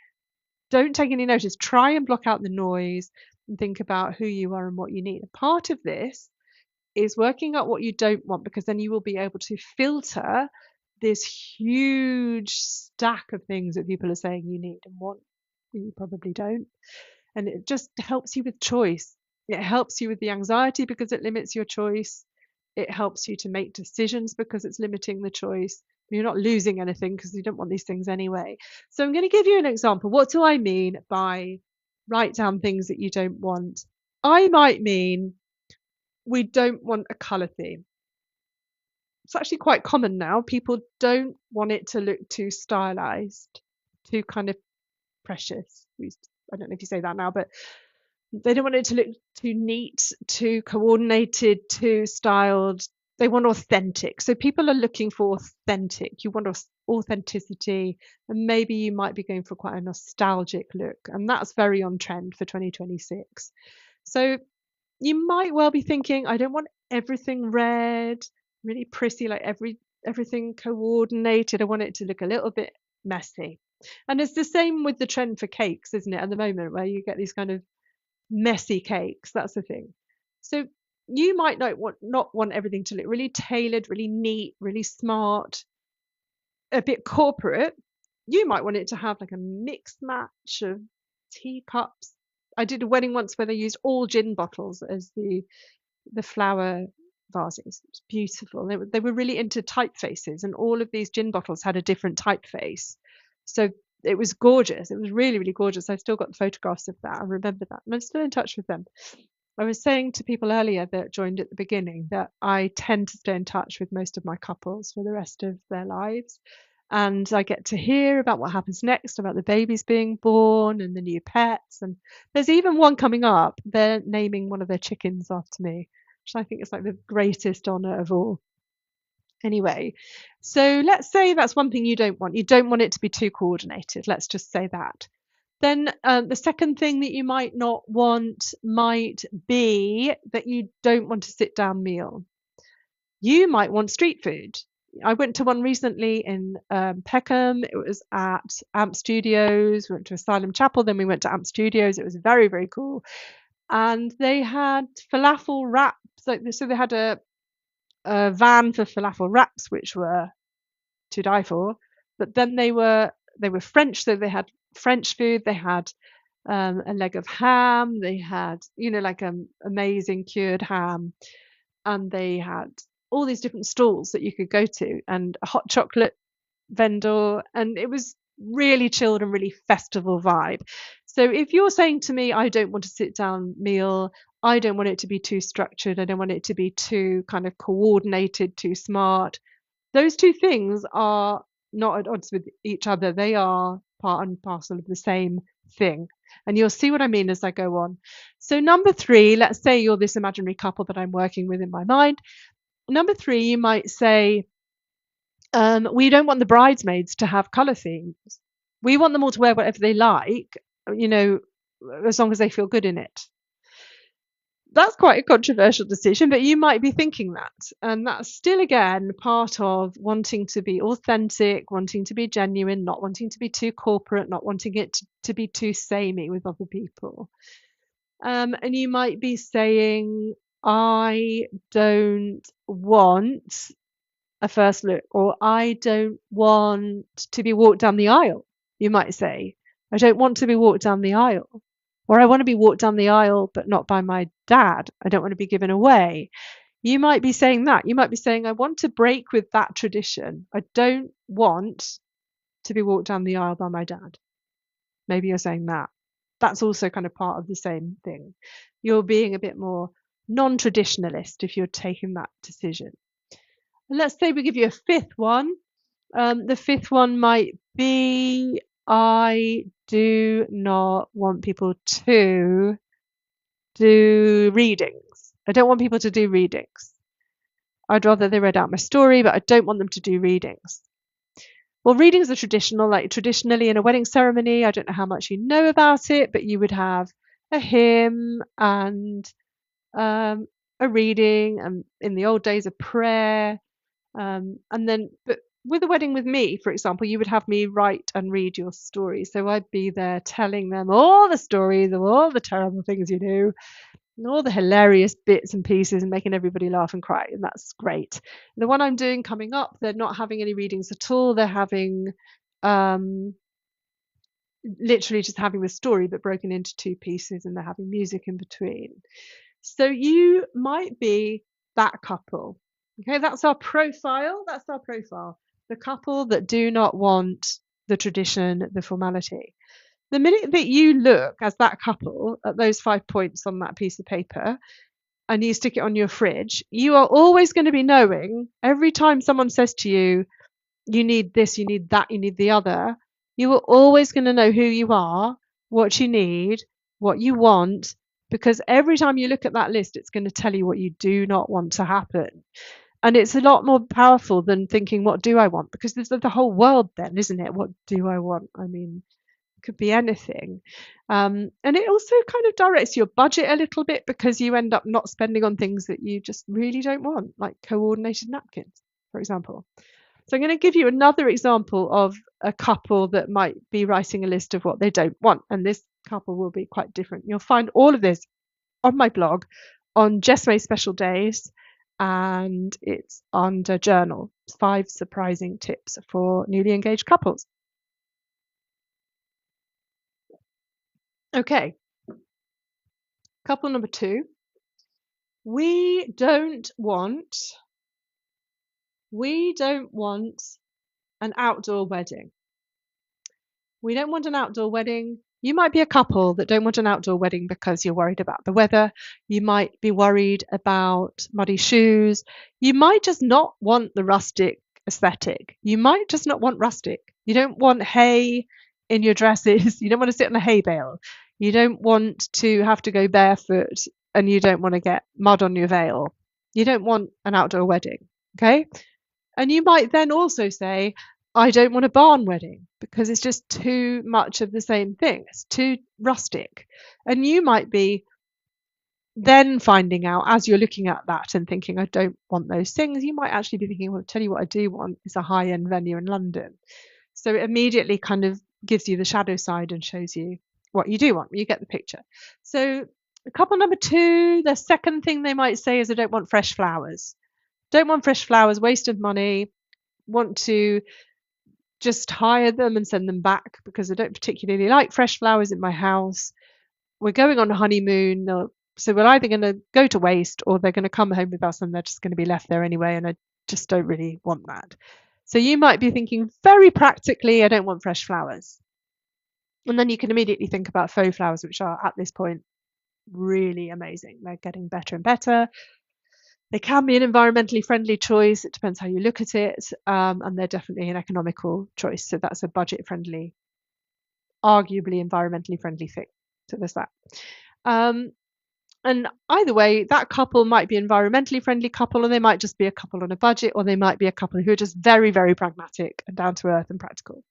Don't take any notice. Try and block out the noise and think about who you are and what you need. A part of this is working out what you don't want, because then you will be able to filter this huge stack of things that people are saying you need and want, and you probably don't. And it just helps you with choice. It helps you with the anxiety because it limits your choice. It helps you to make decisions because it's limiting the choice. You're not losing anything because you don't want these things anyway. So I'm going to give you an example. What do I mean by write down things that you don't want? I might mean we don't want a colour theme. It's actually quite common now. People don't want it to look too stylized, too kind of precious. I don't know if you say that now, but they don't want it to look too neat, too coordinated, too styled. They want authentic. So people are looking for authentic. You want authenticity, and maybe you might be going for quite a nostalgic look, and that's very on trend for 2026. So you might well be thinking, I don't want everything red, really pretty, like everything coordinated. I want it to look a little bit messy. And it's the same with the trend for cakes, isn't it, at the moment, where you get these kind of messy cakes. That's the thing. So you might not want everything to look really tailored, really neat, really smart, a bit corporate. You might want it to have like a mixed match of teacups. I did a wedding once where they used all gin bottles as the flower vases. It was beautiful. They were really into typefaces, and all of these gin bottles had a different typeface. So it was gorgeous. It was really, really gorgeous. I've still got the photographs of that. I remember that. And I'm still in touch with them. I was saying to people earlier that joined at the beginning that I tend to stay in touch with most of my couples for the rest of their lives. And I get to hear about what happens next, about the babies being born and the new pets. And there's even one coming up. They're naming one of their chickens after me, which I think is like the greatest honour of all. Anyway, so let's say that's one thing you don't want. You don't want it to be too coordinated. Let's just say that. Then the second thing that you might not want might be that you don't want a sit-down meal. You might want street food. I went to one recently in Peckham. It was at Amp Studios. We went to Asylum Chapel, then we went to Amp Studios. It was very, very cool. And they had falafel wraps. So they had a van for falafel wraps, which were to die for. But then they were French, so they had French food. They had a leg of ham. They had, like amazing cured ham, and they had all these different stalls that you could go to, and a hot chocolate vendor, and it was really chilled and really festival vibe. So if you're saying to me, I don't want a sit down meal, I don't want it to be too structured, I don't want it to be too kind of coordinated, too smart, those two things are not at odds with each other. They are part and parcel of the same thing. And you'll see what I mean as I go on. So number 3, let's say you're this imaginary couple that I'm working with in my mind. Number 3, you might say, we don't want the bridesmaids to have colour themes. We want them all to wear whatever they like, as long as they feel good in it. That's quite a controversial decision, but you might be thinking that. And that's still, again, part of wanting to be authentic, wanting to be genuine, not wanting to be too corporate, not wanting it to be too samey with other people. And you might be saying, I don't want a first look, or I don't want to be walked down the aisle. You might say, I don't want to be walked down the aisle. Or I want to be walked down the aisle, but not by my dad. I don't want to be given away. You might be saying that. You might be saying, I want to break with that tradition. I don't want to be walked down the aisle by my dad. Maybe you're saying that. That's also kind of part of the same thing. You're being a bit more non-traditionalist if you're taking that decision. Let's say we give you a fifth one. The fifth one might be, I do not want people to do readings. I don't want people to do readings. I'd rather they read out my story, but I don't want them to do readings. Well, readings are traditional, like traditionally in a wedding ceremony. I don't know how much you know about it, but you would have a hymn and a reading, and in the old days, a prayer. And then, but with a wedding with me, for example, you would have me write and read your story. So I'd be there telling them all the stories of all the terrible things you do, and all the hilarious bits and pieces, and making everybody laugh and cry. And that's great. The one I'm doing coming up, they're not having any readings at all. They're having literally just having the story, but broken into 2 pieces, and they're having music in between. So you might be that couple. Okay, that's our profile. That's our profile. The couple that do not want the tradition, the formality. The minute that you look as that couple at those 5 points on that piece of paper and you stick it on your fridge, you are always going to be knowing every time someone says to you, you need this, you need that, you need the other, you are always going to know who you are, what you need, what you want, because every time you look at that list, it's going to tell you what you do not want to happen. And it's a lot more powerful than thinking, what do I want? Because there's the whole world then, isn't it? What do I want? I mean, it could be anything. And it also kind of directs your budget a little bit, because you end up not spending on things that you just really don't want, like coordinated napkins, for example. So I'm going to give you another example of a couple that might be writing a list of what they don't want. And this couple will be quite different. You'll find all of this on my blog on Jess May Special Days, and it's under journal, 5 surprising tips for newly engaged couples. Okay, couple number 2. We don't want an outdoor wedding. We don't want an outdoor wedding. You might be a couple that don't want an outdoor wedding because you're worried about the weather. You might be worried about muddy shoes. You might just not want the rustic aesthetic. You might just not want rustic. You don't want hay in your dresses. You don't want to sit on a hay bale. You don't want to have to go barefoot, and you don't want to get mud on your veil. You don't want an outdoor wedding, okay? And you might then also say, I don't want a barn wedding, because it's just too much of the same thing. It's too rustic. And you might be then finding out as you're looking at that and thinking, I don't want those things, you might actually be thinking, well, I'll tell you what I do want is a high-end venue in London. So it immediately kind of gives you the shadow side and shows you what you do want. You get the picture. So couple number 2, the second thing they might say is, I don't want fresh flowers. Don't want fresh flowers, waste of money. Want to just hire them and send them back because I don't particularly like fresh flowers in my house. We're going on a honeymoon, so we're either going to go to waste or they're going to come home with us and they're just going to be left there anyway, and I just don't really want that. So you might be thinking very practically, I don't want fresh flowers. And then you can immediately think about faux flowers, which are at this point really amazing. They're getting better and better. They can be an environmentally friendly choice. It depends how you look at it. And they're definitely an economical choice. So that's a budget friendly, arguably environmentally friendly thing. So there's that. And either way, that couple might be environmentally friendly couple, or they might just be a couple on a budget, or they might be a couple who are just very, very pragmatic and down to earth and practical.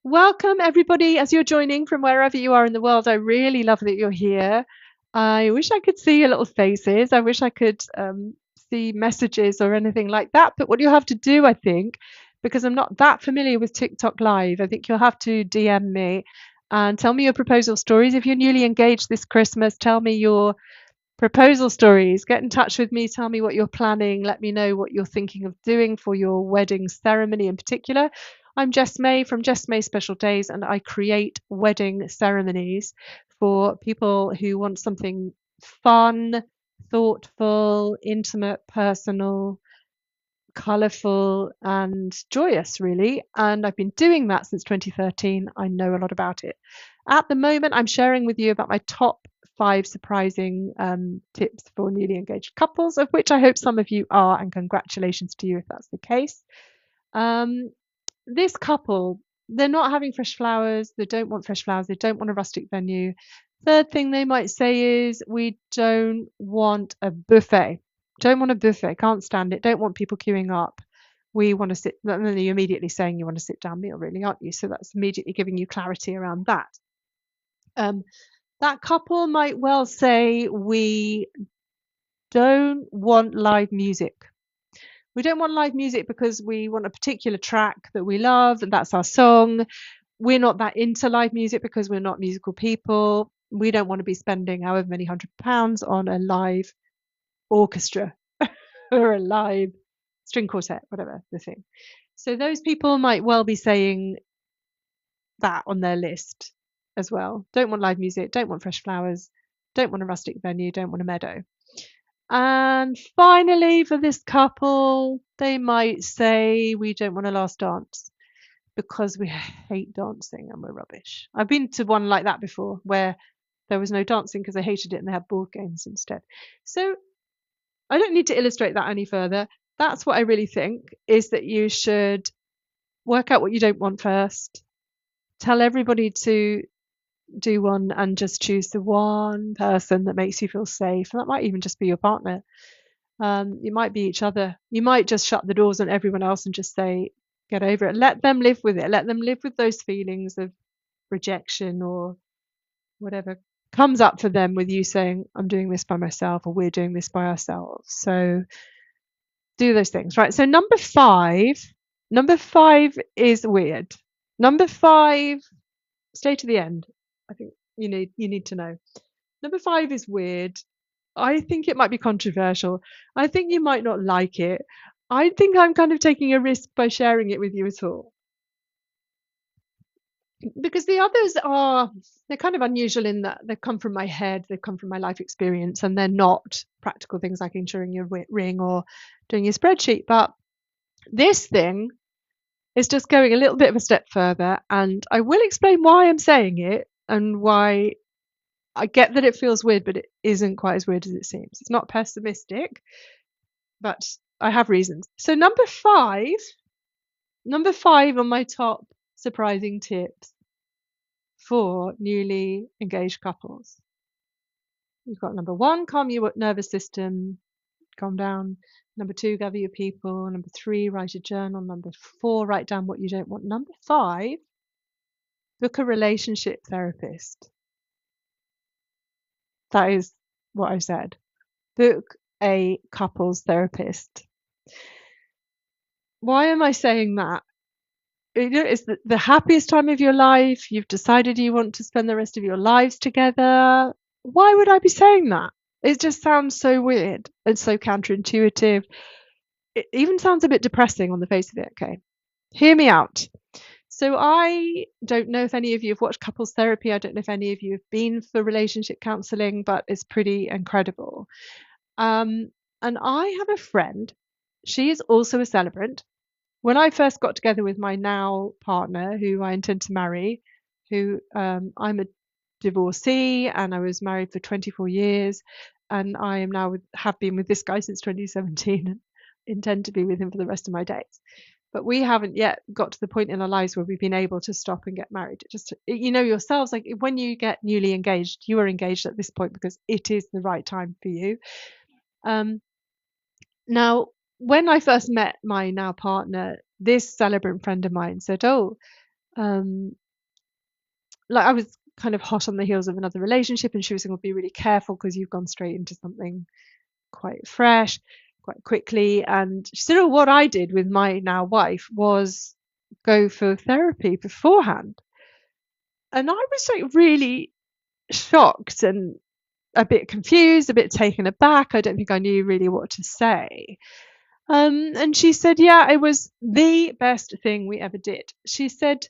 Welcome, everybody, as you're joining from wherever you are in the world. I really love that you're here. I wish I could see your little faces. I wish I could see messages or anything like that. But what you have to do, I think, because I'm not that familiar with TikTok Live, I think you'll have to DM me and tell me your proposal stories. If you're newly engaged this Christmas, tell me your proposal stories. Get in touch with me. Tell me what you're planning. Let me know what you're thinking of doing for your wedding ceremony in particular. I'm Jess May from Jess May Special Days, and I create wedding ceremonies for people who want something fun, thoughtful, intimate, personal, colourful, and joyous, really. And I've been doing that since 2013. I know a lot about it. At the moment, I'm sharing with you about my top 5 surprising tips for newly engaged couples, of which I hope some of you are, and congratulations to you if that's the case. This couple, they're not having fresh flowers, they don't want fresh flowers, they don't want a rustic venue. Third thing they might say is, we don't want a buffet. Don't want a buffet, can't stand it, don't want people queuing up. We want to sit, and then you're immediately saying you want a sit down meal, really, aren't you? So that's immediately giving you clarity around that. That couple might well say, we don't want live music. We don't want live music because we want a particular track that we love, and that's our song. We're not that into live music because we're not musical people. We don't want to be spending however many £100 on a live orchestra or a live string quartet, whatever the thing. So those people might well be saying that on their list as well. Don't want live music, don't want fresh flowers, don't want a rustic venue, don't want a meadow. And finally, for this couple, they might say, we don't want a last dance because we hate dancing and we're rubbish. I've been to one like that before where there was no dancing because they hated it and they had board games instead. So I don't need to illustrate that any further. That's what I really think, is that you should work out what you don't want first. Tell everybody to do one and just choose the one person that makes you feel safe. And that might even just be your partner. It might be each other. You might just shut the doors on everyone else and just say, get over it. Let them live with it. Let them live with those feelings of rejection or whatever comes up for them with you saying, I'm doing this by myself, or we're doing this by ourselves. So do those things, right? So number 5 is weird. Number 5, stay to the end. I think you need to know. Number 5 is weird. I think it might be controversial. I think you might not like it. I think I'm kind of taking a risk by sharing it with you at all. Because the others they're kind of unusual in that they've come from my head, they've come from my life experience, and they're not practical things like insuring your ring or doing your spreadsheet. But this thing is just going a little bit of a step further, and I will explain why I'm saying it and why I get that it feels weird, but it isn't quite as weird as it seems. It's not pessimistic, but I have reasons. So number 5 on my top surprising tips for newly engaged couples. You've got number 1, calm your nervous system, calm down. Number 2, gather your people. Number 3, write a journal. Number 4, write down what you don't want. Number 5, book a relationship therapist. That is what I said. Book a couples therapist. Why am I saying that? It's the happiest time of your life. You've decided you want to spend the rest of your lives together. Why would I be saying that? It just sounds so weird and so counterintuitive. It even sounds a bit depressing on the face of it. Okay, hear me out. So I don't know if any of you have watched couples therapy. I don't know if any of you have been for relationship counseling, but it's pretty incredible. And I have a friend. She is also a celebrant. When I first got together with my now partner, who I intend to marry, who I'm a divorcee and I was married for 24 years, and I am now have been with this guy since 2017 and intend to be with him for the rest of my days. But we haven't yet got to the point in our lives where we've been able to stop and get married. Just, you know yourselves, like when you get newly engaged, you are engaged at this point because it is the right time for you. Now, when I first met my now partner, this celebrant friend of mine said, "Oh, um, like I was kind of hot on the heels of another relationship, and she was saying, well, be really careful because you've gone straight into something quite fresh, quite quickly." And she said, "Oh, what I did with my now wife was go for therapy beforehand." And I was like really shocked and a bit confused, a bit taken aback. I don't think I knew really what to say. And she said, yeah, it was the best thing we ever did. She said,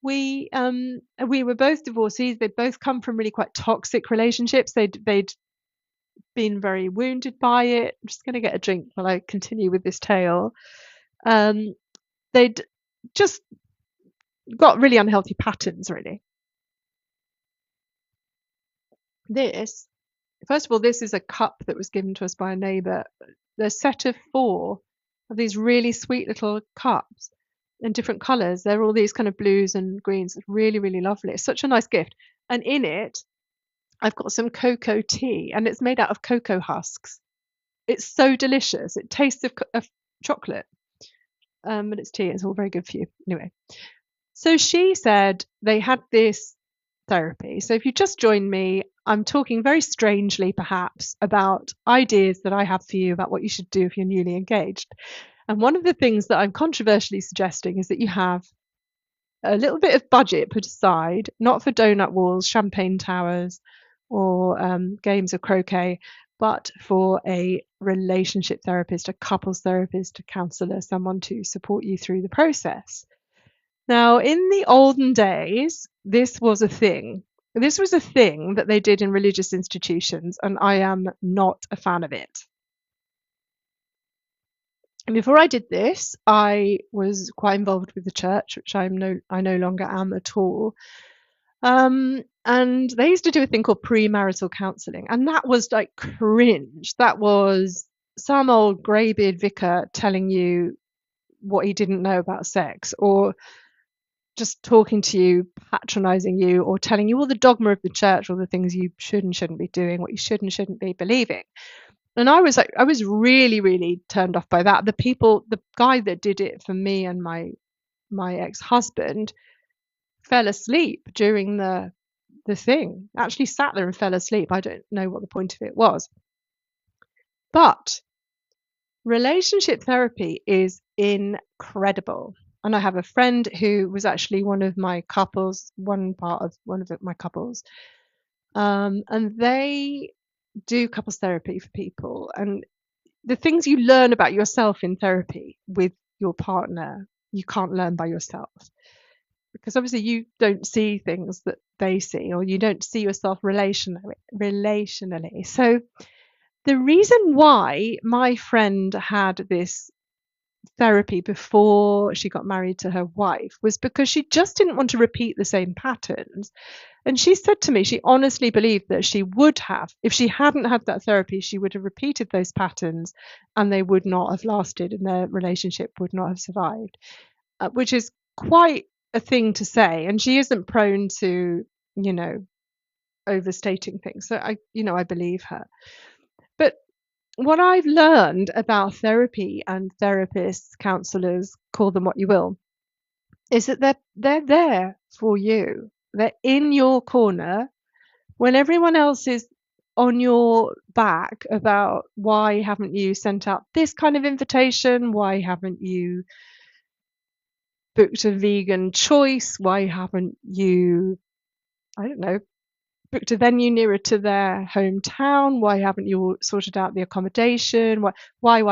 we were both divorcees. They'd both come from really quite toxic relationships. They'd been very wounded by it. I'm just going to get a drink while I continue with this tale. They'd just got really unhealthy patterns, really. First of all, this is a cup that was given to us by a neighbour. There's a set of 4 of these really sweet little cups in different colours. They're all these kind of blues and greens. It's really, really lovely. It's such a nice gift. And in it, I've got some cocoa tea, and it's made out of cocoa husks. It's so delicious. It tastes of chocolate, but it's tea. It's all very good for you. Anyway, so she said they had this therapy. So if you just joined me, I'm talking very strangely, perhaps, about ideas that I have for you about what you should do if you're newly engaged. And one of the things that I'm controversially suggesting is that you have a little bit of budget put aside, not for donut walls, champagne towers, or games of croquet, but for a relationship therapist, a couples therapist, a counselor, someone to support you through the process. Now, in the olden days, this was a thing. This was a thing that they did in religious institutions, and I am not a fan of it. And before I did this, I was quite involved with the church, which I no longer am at all. And they used to do a thing called premarital counselling, and that was like cringe. That was some old greybeard vicar telling you what he didn't know about sex, or just talking to you, patronizing you, or telling you all the dogma of the church, all the things you should and shouldn't be doing, what you should and shouldn't be believing. And I was really, really turned off by that. The guy that did it for me and my ex-husband fell asleep during the thing. Actually sat there and fell asleep. I don't know what the point of it was. But relationship therapy is incredible. And I have a friend who was actually one of my couples, one of my couples. And they do couples therapy for people. And the things you learn about yourself in therapy with your partner, you can't learn by yourself. Because obviously you don't see things that they see, or you don't see yourself relationally. So the reason why my friend had this therapy before she got married to her wife was because she just didn't want to repeat the same patterns. And she said to me, she honestly believed that she would have, if she hadn't had that therapy, she would have repeated those patterns and they would not have lasted and their relationship would not have survived, which is quite a thing to say. And she isn't prone to, overstating things. So I believe her. But what I've learned about therapy and therapists, counselors, call them what you will, is that they're there for you. They're in your corner when everyone else is on your back about why haven't you sent out this kind of invitation? Why haven't you booked a vegan choice? Why haven't you, I don't know, booked a venue nearer to their hometown? Why haven't you sorted out the accommodation? Why?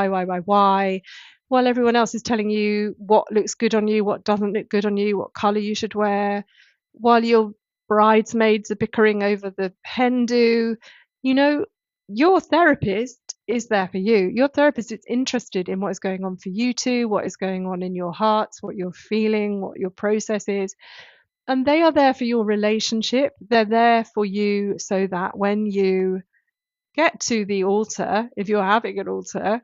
While everyone else is telling you what looks good on you, what doesn't look good on you, what colour you should wear, while your bridesmaids are bickering over the hen do, you know, your therapist is there for you. Your therapist is interested in what is going on for you two, what is going on in your hearts, what you're feeling, what your process is. And they are there for your relationship. They're there for you so that when you get to the altar, if you're having an altar,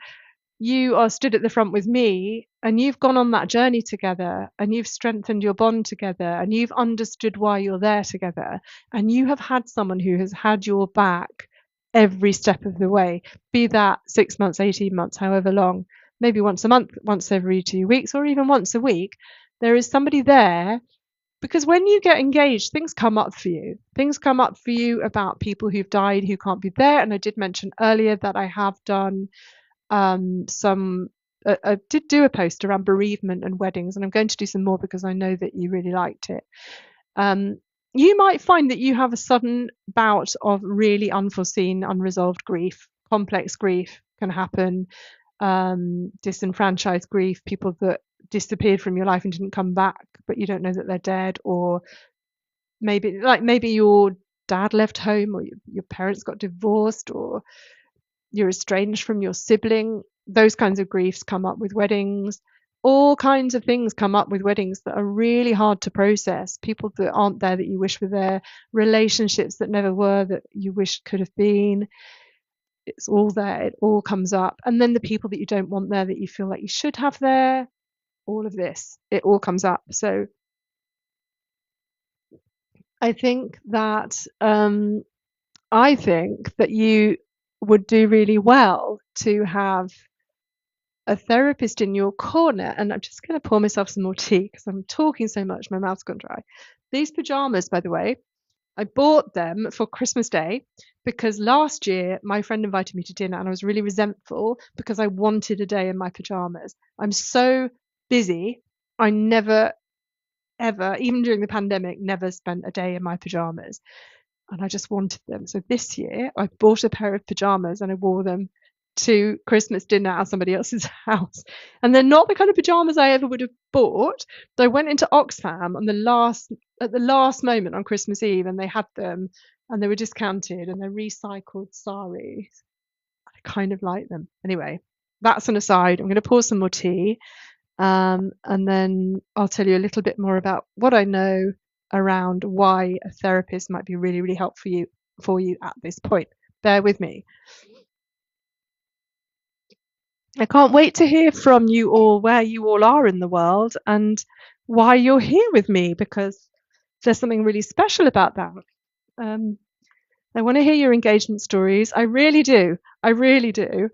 you are stood at the front with me and you've gone on that journey together and you've strengthened your bond together and you've understood why you're there together and you have had someone who has had your back every step of the way, be that 6 months, 18 months, however long, maybe once a month, once every 2 weeks, or even once a week. There is somebody there because when you get engaged, things come up for you. Things come up for you about people who've died who can't be there. And I did mention earlier that I have done some I did do a post around bereavement and weddings, and I'm going to do some more because I know that you really liked it. You might find that you have a sudden bout of really unforeseen, unresolved grief. Complex grief can happen. Disenfranchised grief, people that disappeared from your life and didn't come back, but you don't know that they're dead, or maybe your dad left home, or your parents got divorced, or you're estranged from your sibling. Those kinds of griefs come up with weddings. All kinds of things come up with weddings that are really hard to process. People that aren't there that you wish were there, relationships that never were that you wish could have been. It's all there. It all comes up. And then the people that you don't want there that you feel like you should have there, all of this, it all comes up. So I think that you would do really well to have a therapist in your corner. And I'm just going to pour myself some more tea because I'm talking so much, my mouth's gone dry. These pajamas, by the way, I bought them for Christmas Day because last year my friend invited me to dinner and I was really resentful because I wanted a day in my pajamas. I'm so busy. I never, ever, even during the pandemic, never spent a day in my pajamas. And I just wanted them. So this year I bought a pair of pajamas and I wore them to Christmas dinner at somebody else's house. And they're not the kind of pajamas I ever would have bought. So I went into Oxfam at the last moment on Christmas Eve and they had them and they were discounted and they're recycled saris. I kind of like them. Anyway, that's an aside. I'm going to pour some more tea. And then I'll tell you a little bit more about what I know around why a therapist might be really, really helpful for you at this point. Bear with me. I can't wait to hear from you all where you all are in the world and why you're here with me, because there's something really special about that. I want to hear your engagement stories. I really do. I really do.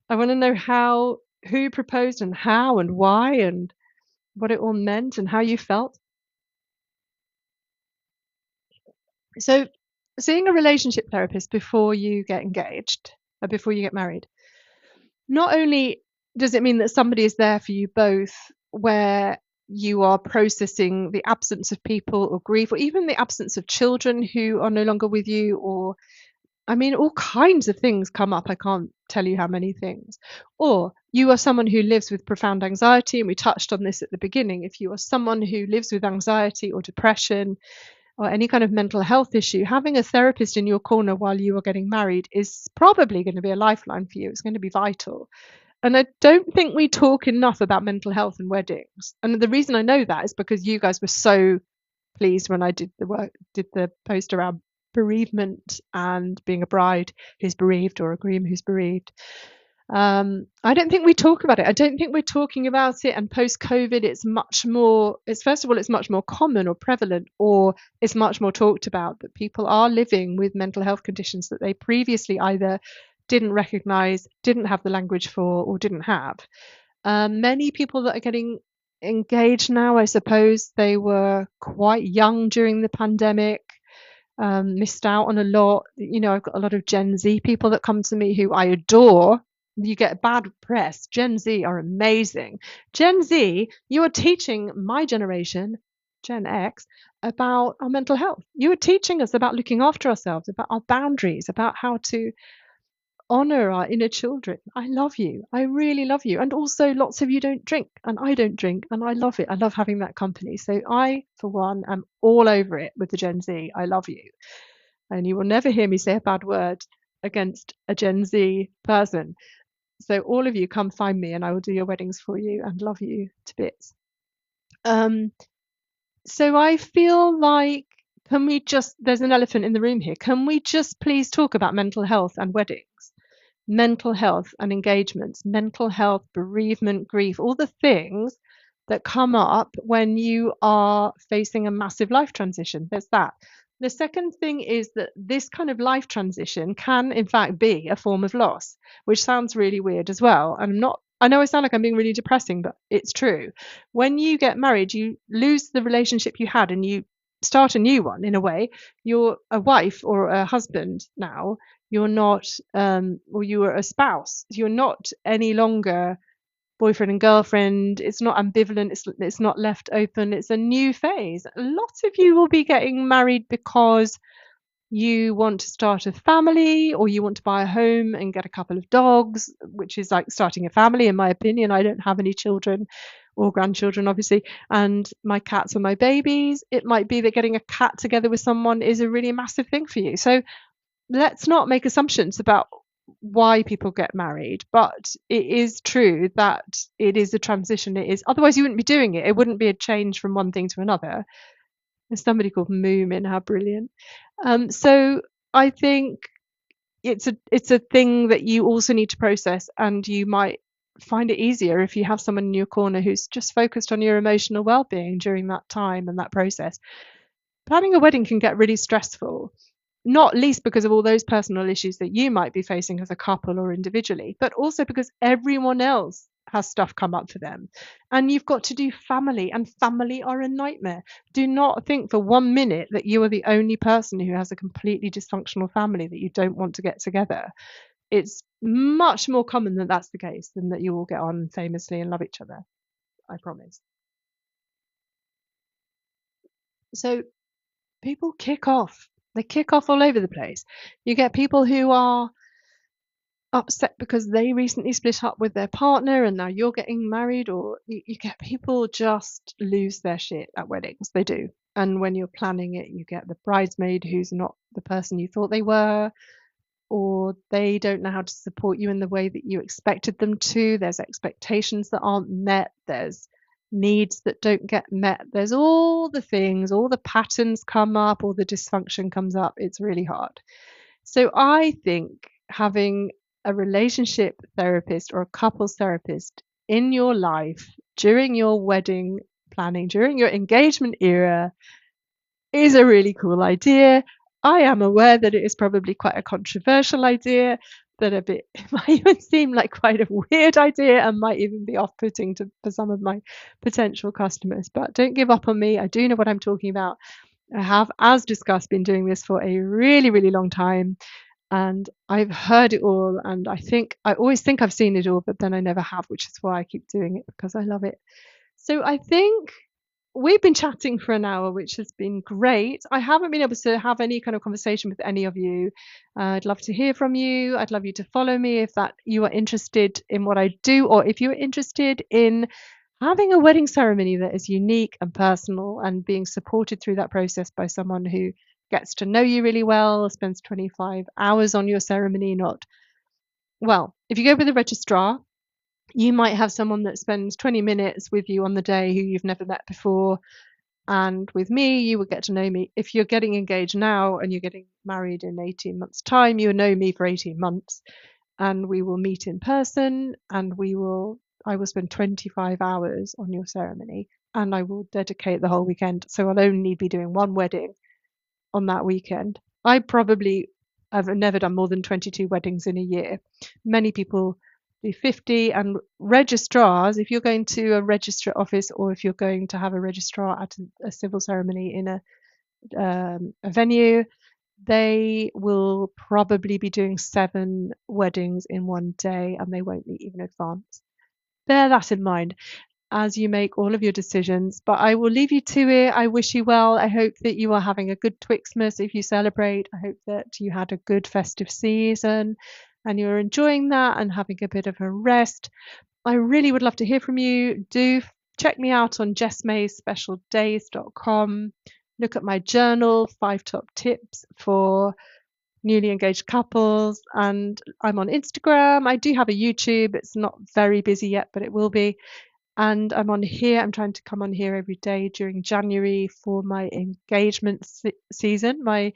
I want to know who proposed and how and why and what it all meant and how you felt. So, seeing a relationship therapist before you get engaged, or before you get married, not only does it mean that somebody is there for you both, where you are processing the absence of people or grief, or even the absence of children who are no longer with you, or I mean, all kinds of things come up. I can't tell you how many things. Or you are someone who lives with profound anxiety, and we touched on this at the beginning. If you are someone who lives with anxiety or depression, or any kind of mental health issue, having a therapist in your corner while you are getting married is probably going to be a lifeline for you. It's going to be vital. And I don't think we talk enough about mental health and weddings. And the reason I know that is because you guys were so pleased when I did the post around bereavement and being a bride who's bereaved or a groom who's bereaved. I don't think we talk about it. I don't think we're talking about it. And post-COVID, it's much more, first of all, it's much more common or prevalent, or it's much more talked about, that people are living with mental health conditions that they previously either didn't recognize, didn't have the language for, or didn't have. Many people that are getting engaged now, I suppose they were quite young during the pandemic. missed out on a lot. You know, I've got a lot of Gen Z people that come to me who I adore. You get bad press. Gen Z are amazing. Gen Z, you are teaching my generation, Gen X, about our mental health. You are teaching us about looking after ourselves, about our boundaries, about how to honor our inner children. I love you. I really love you. And also, lots of you don't drink, and I don't drink, and I love it. I love having that company. So I, for one, am all over it with the Gen Z. I love you. And you will never hear me say a bad word against a Gen Z person. So all of you come find me and I will do your weddings for you and love you to bits. So I feel like, can we just, there's an elephant in the room here. Can we just please talk about mental health and weddings? Mental health and engagements, mental health, bereavement, grief, all the things that come up when you are facing a massive life transition. There's that. The second thing is that this kind of life transition can, in fact, be a form of loss, which sounds really weird as well. I know I sound like I'm being really depressing, but it's true. When you get married, you lose the relationship you had and you start a new one in a way. You're a wife or a husband now. You're not, or you are a spouse. You're not any longer boyfriend and girlfriend. It's not ambivalent. It's not left open. It's a new phase. Lots of you will be getting married because you want to start a family or you want to buy a home and get a couple of dogs, which is like starting a family, in my opinion. I don't have any children or grandchildren, obviously, and my cats are my babies. It might be that getting a cat together with someone is a really massive thing for you. So let's not make assumptions about why people get married, but it is true that it is a transition. It is, otherwise you wouldn't be doing it. It wouldn't be a change from one thing to another. There's somebody called Moomin, how brilliant. So I think it's a thing that you also need to process, and you might find it easier if you have someone in your corner who's just focused on your emotional well-being during that time and that process. Planning a wedding can get really stressful, not least because of all those personal issues that you might be facing as a couple or individually, but also because everyone else has stuff come up for them. And you've got to do family, and family are a nightmare. Do not think for 1 minute that you are the only person who has a completely dysfunctional family that you don't want to get together. It's much more common that that's the case than that you all get on famously and love each other. I promise. So people kick off. They kick off all over the place. You get people who are upset because they recently split up with their partner and now you're getting married, or you get people just lose their shit at weddings. They do. And when you're planning it, you get the bridesmaid who's not the person you thought they were, or they don't know how to support you in the way that you expected them to. There's expectations that aren't met. There's needs that don't get met. There's all the things, all the patterns come up, all the dysfunction comes up. It's really hard. So I think having a relationship therapist or a couples therapist in your life during your wedding planning, during your engagement era, is a really cool idea. I am aware that it is probably quite a controversial idea, that it might even seem like quite a weird idea and might even be off-putting for some of my potential customers. But don't give up on me. I do know what I'm talking about. I have, as discussed, been doing this for a really, really long time. And I've heard it all, and I always think I've seen it all, but then I never have, which is why I keep doing it, because I love it. So I think we've been chatting for an hour, which has been great. I haven't been able to have any kind of conversation with any of you. I'd love to hear from you. I'd love you to follow me if that you are interested in what I do, or if you're interested in having a wedding ceremony that is unique and personal and being supported through that process by someone who gets to know you really well, spends 25 hours on your ceremony. If you go with a registrar, you might have someone that spends 20 minutes with you on the day who you've never met before. And with me, you would get to know me. If you're getting engaged now and you're getting married in 18 months' time, you will know me for 18 months. And we will meet in person, and I will spend 25 hours on your ceremony, and I will dedicate the whole weekend. So I'll only be doing one wedding on that weekend. I probably have never done more than 22 weddings in a year. Many people do 50, and registrars, if you're going to a registrar office or if you're going to have a registrar at a civil ceremony in a venue, They will probably be doing 7 weddings in one day and they won't meet in advance. Bear that in mind as you make all of your decisions. But I will leave you to it. I wish you well. I hope that you are having a good Twixmas if you celebrate. I hope that you had a good festive season and you're enjoying that and having a bit of a rest. I really would love to hear from you. Do check me out on jessmaysspecialdays.com. Look at my journal, 5 top tips for newly engaged couples, and I'm on Instagram. I do have a YouTube. It's not very busy yet, but it will be. And I'm on here. I'm trying to come on here every day during January for my engagement season, my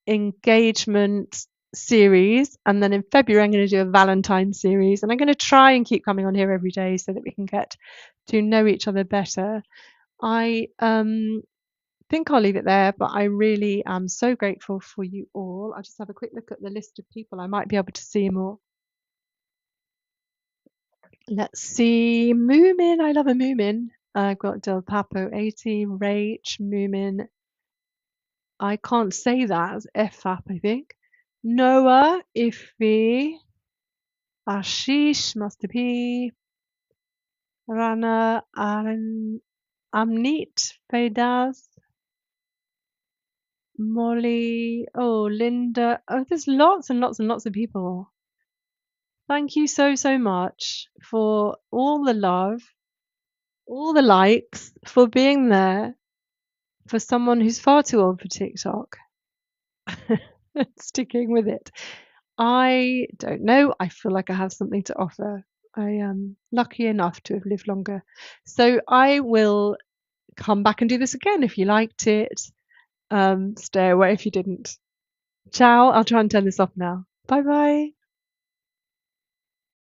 engagement series. And then in February, I'm going to do a Valentine's series. And I'm going to try and keep coming on here every day so that we can get to know each other better. I think I'll leave it there, but I really am so grateful for you all. I'll just have a quick look at the list of people. I might be able to see more. Let's see. Moomin. I love a Moomin. I've got Del Papo 80, Rach, Moomin. I can't say that. It's FAP, I think. Noah, Iffy, Ashish, Master P, Rana, Amneet, Faydaz, Molly, oh, Linda. Oh, there's lots and lots and lots of people. Thank you so, so much for all the love, all the likes, for being there for someone who's far too old for TikTok. Sticking with it. I don't know. I feel like I have something to offer. I am lucky enough to have lived longer. So I will come back and do this again if you liked it. Stay away if you didn't. Ciao. I'll try and turn this off now. Bye bye.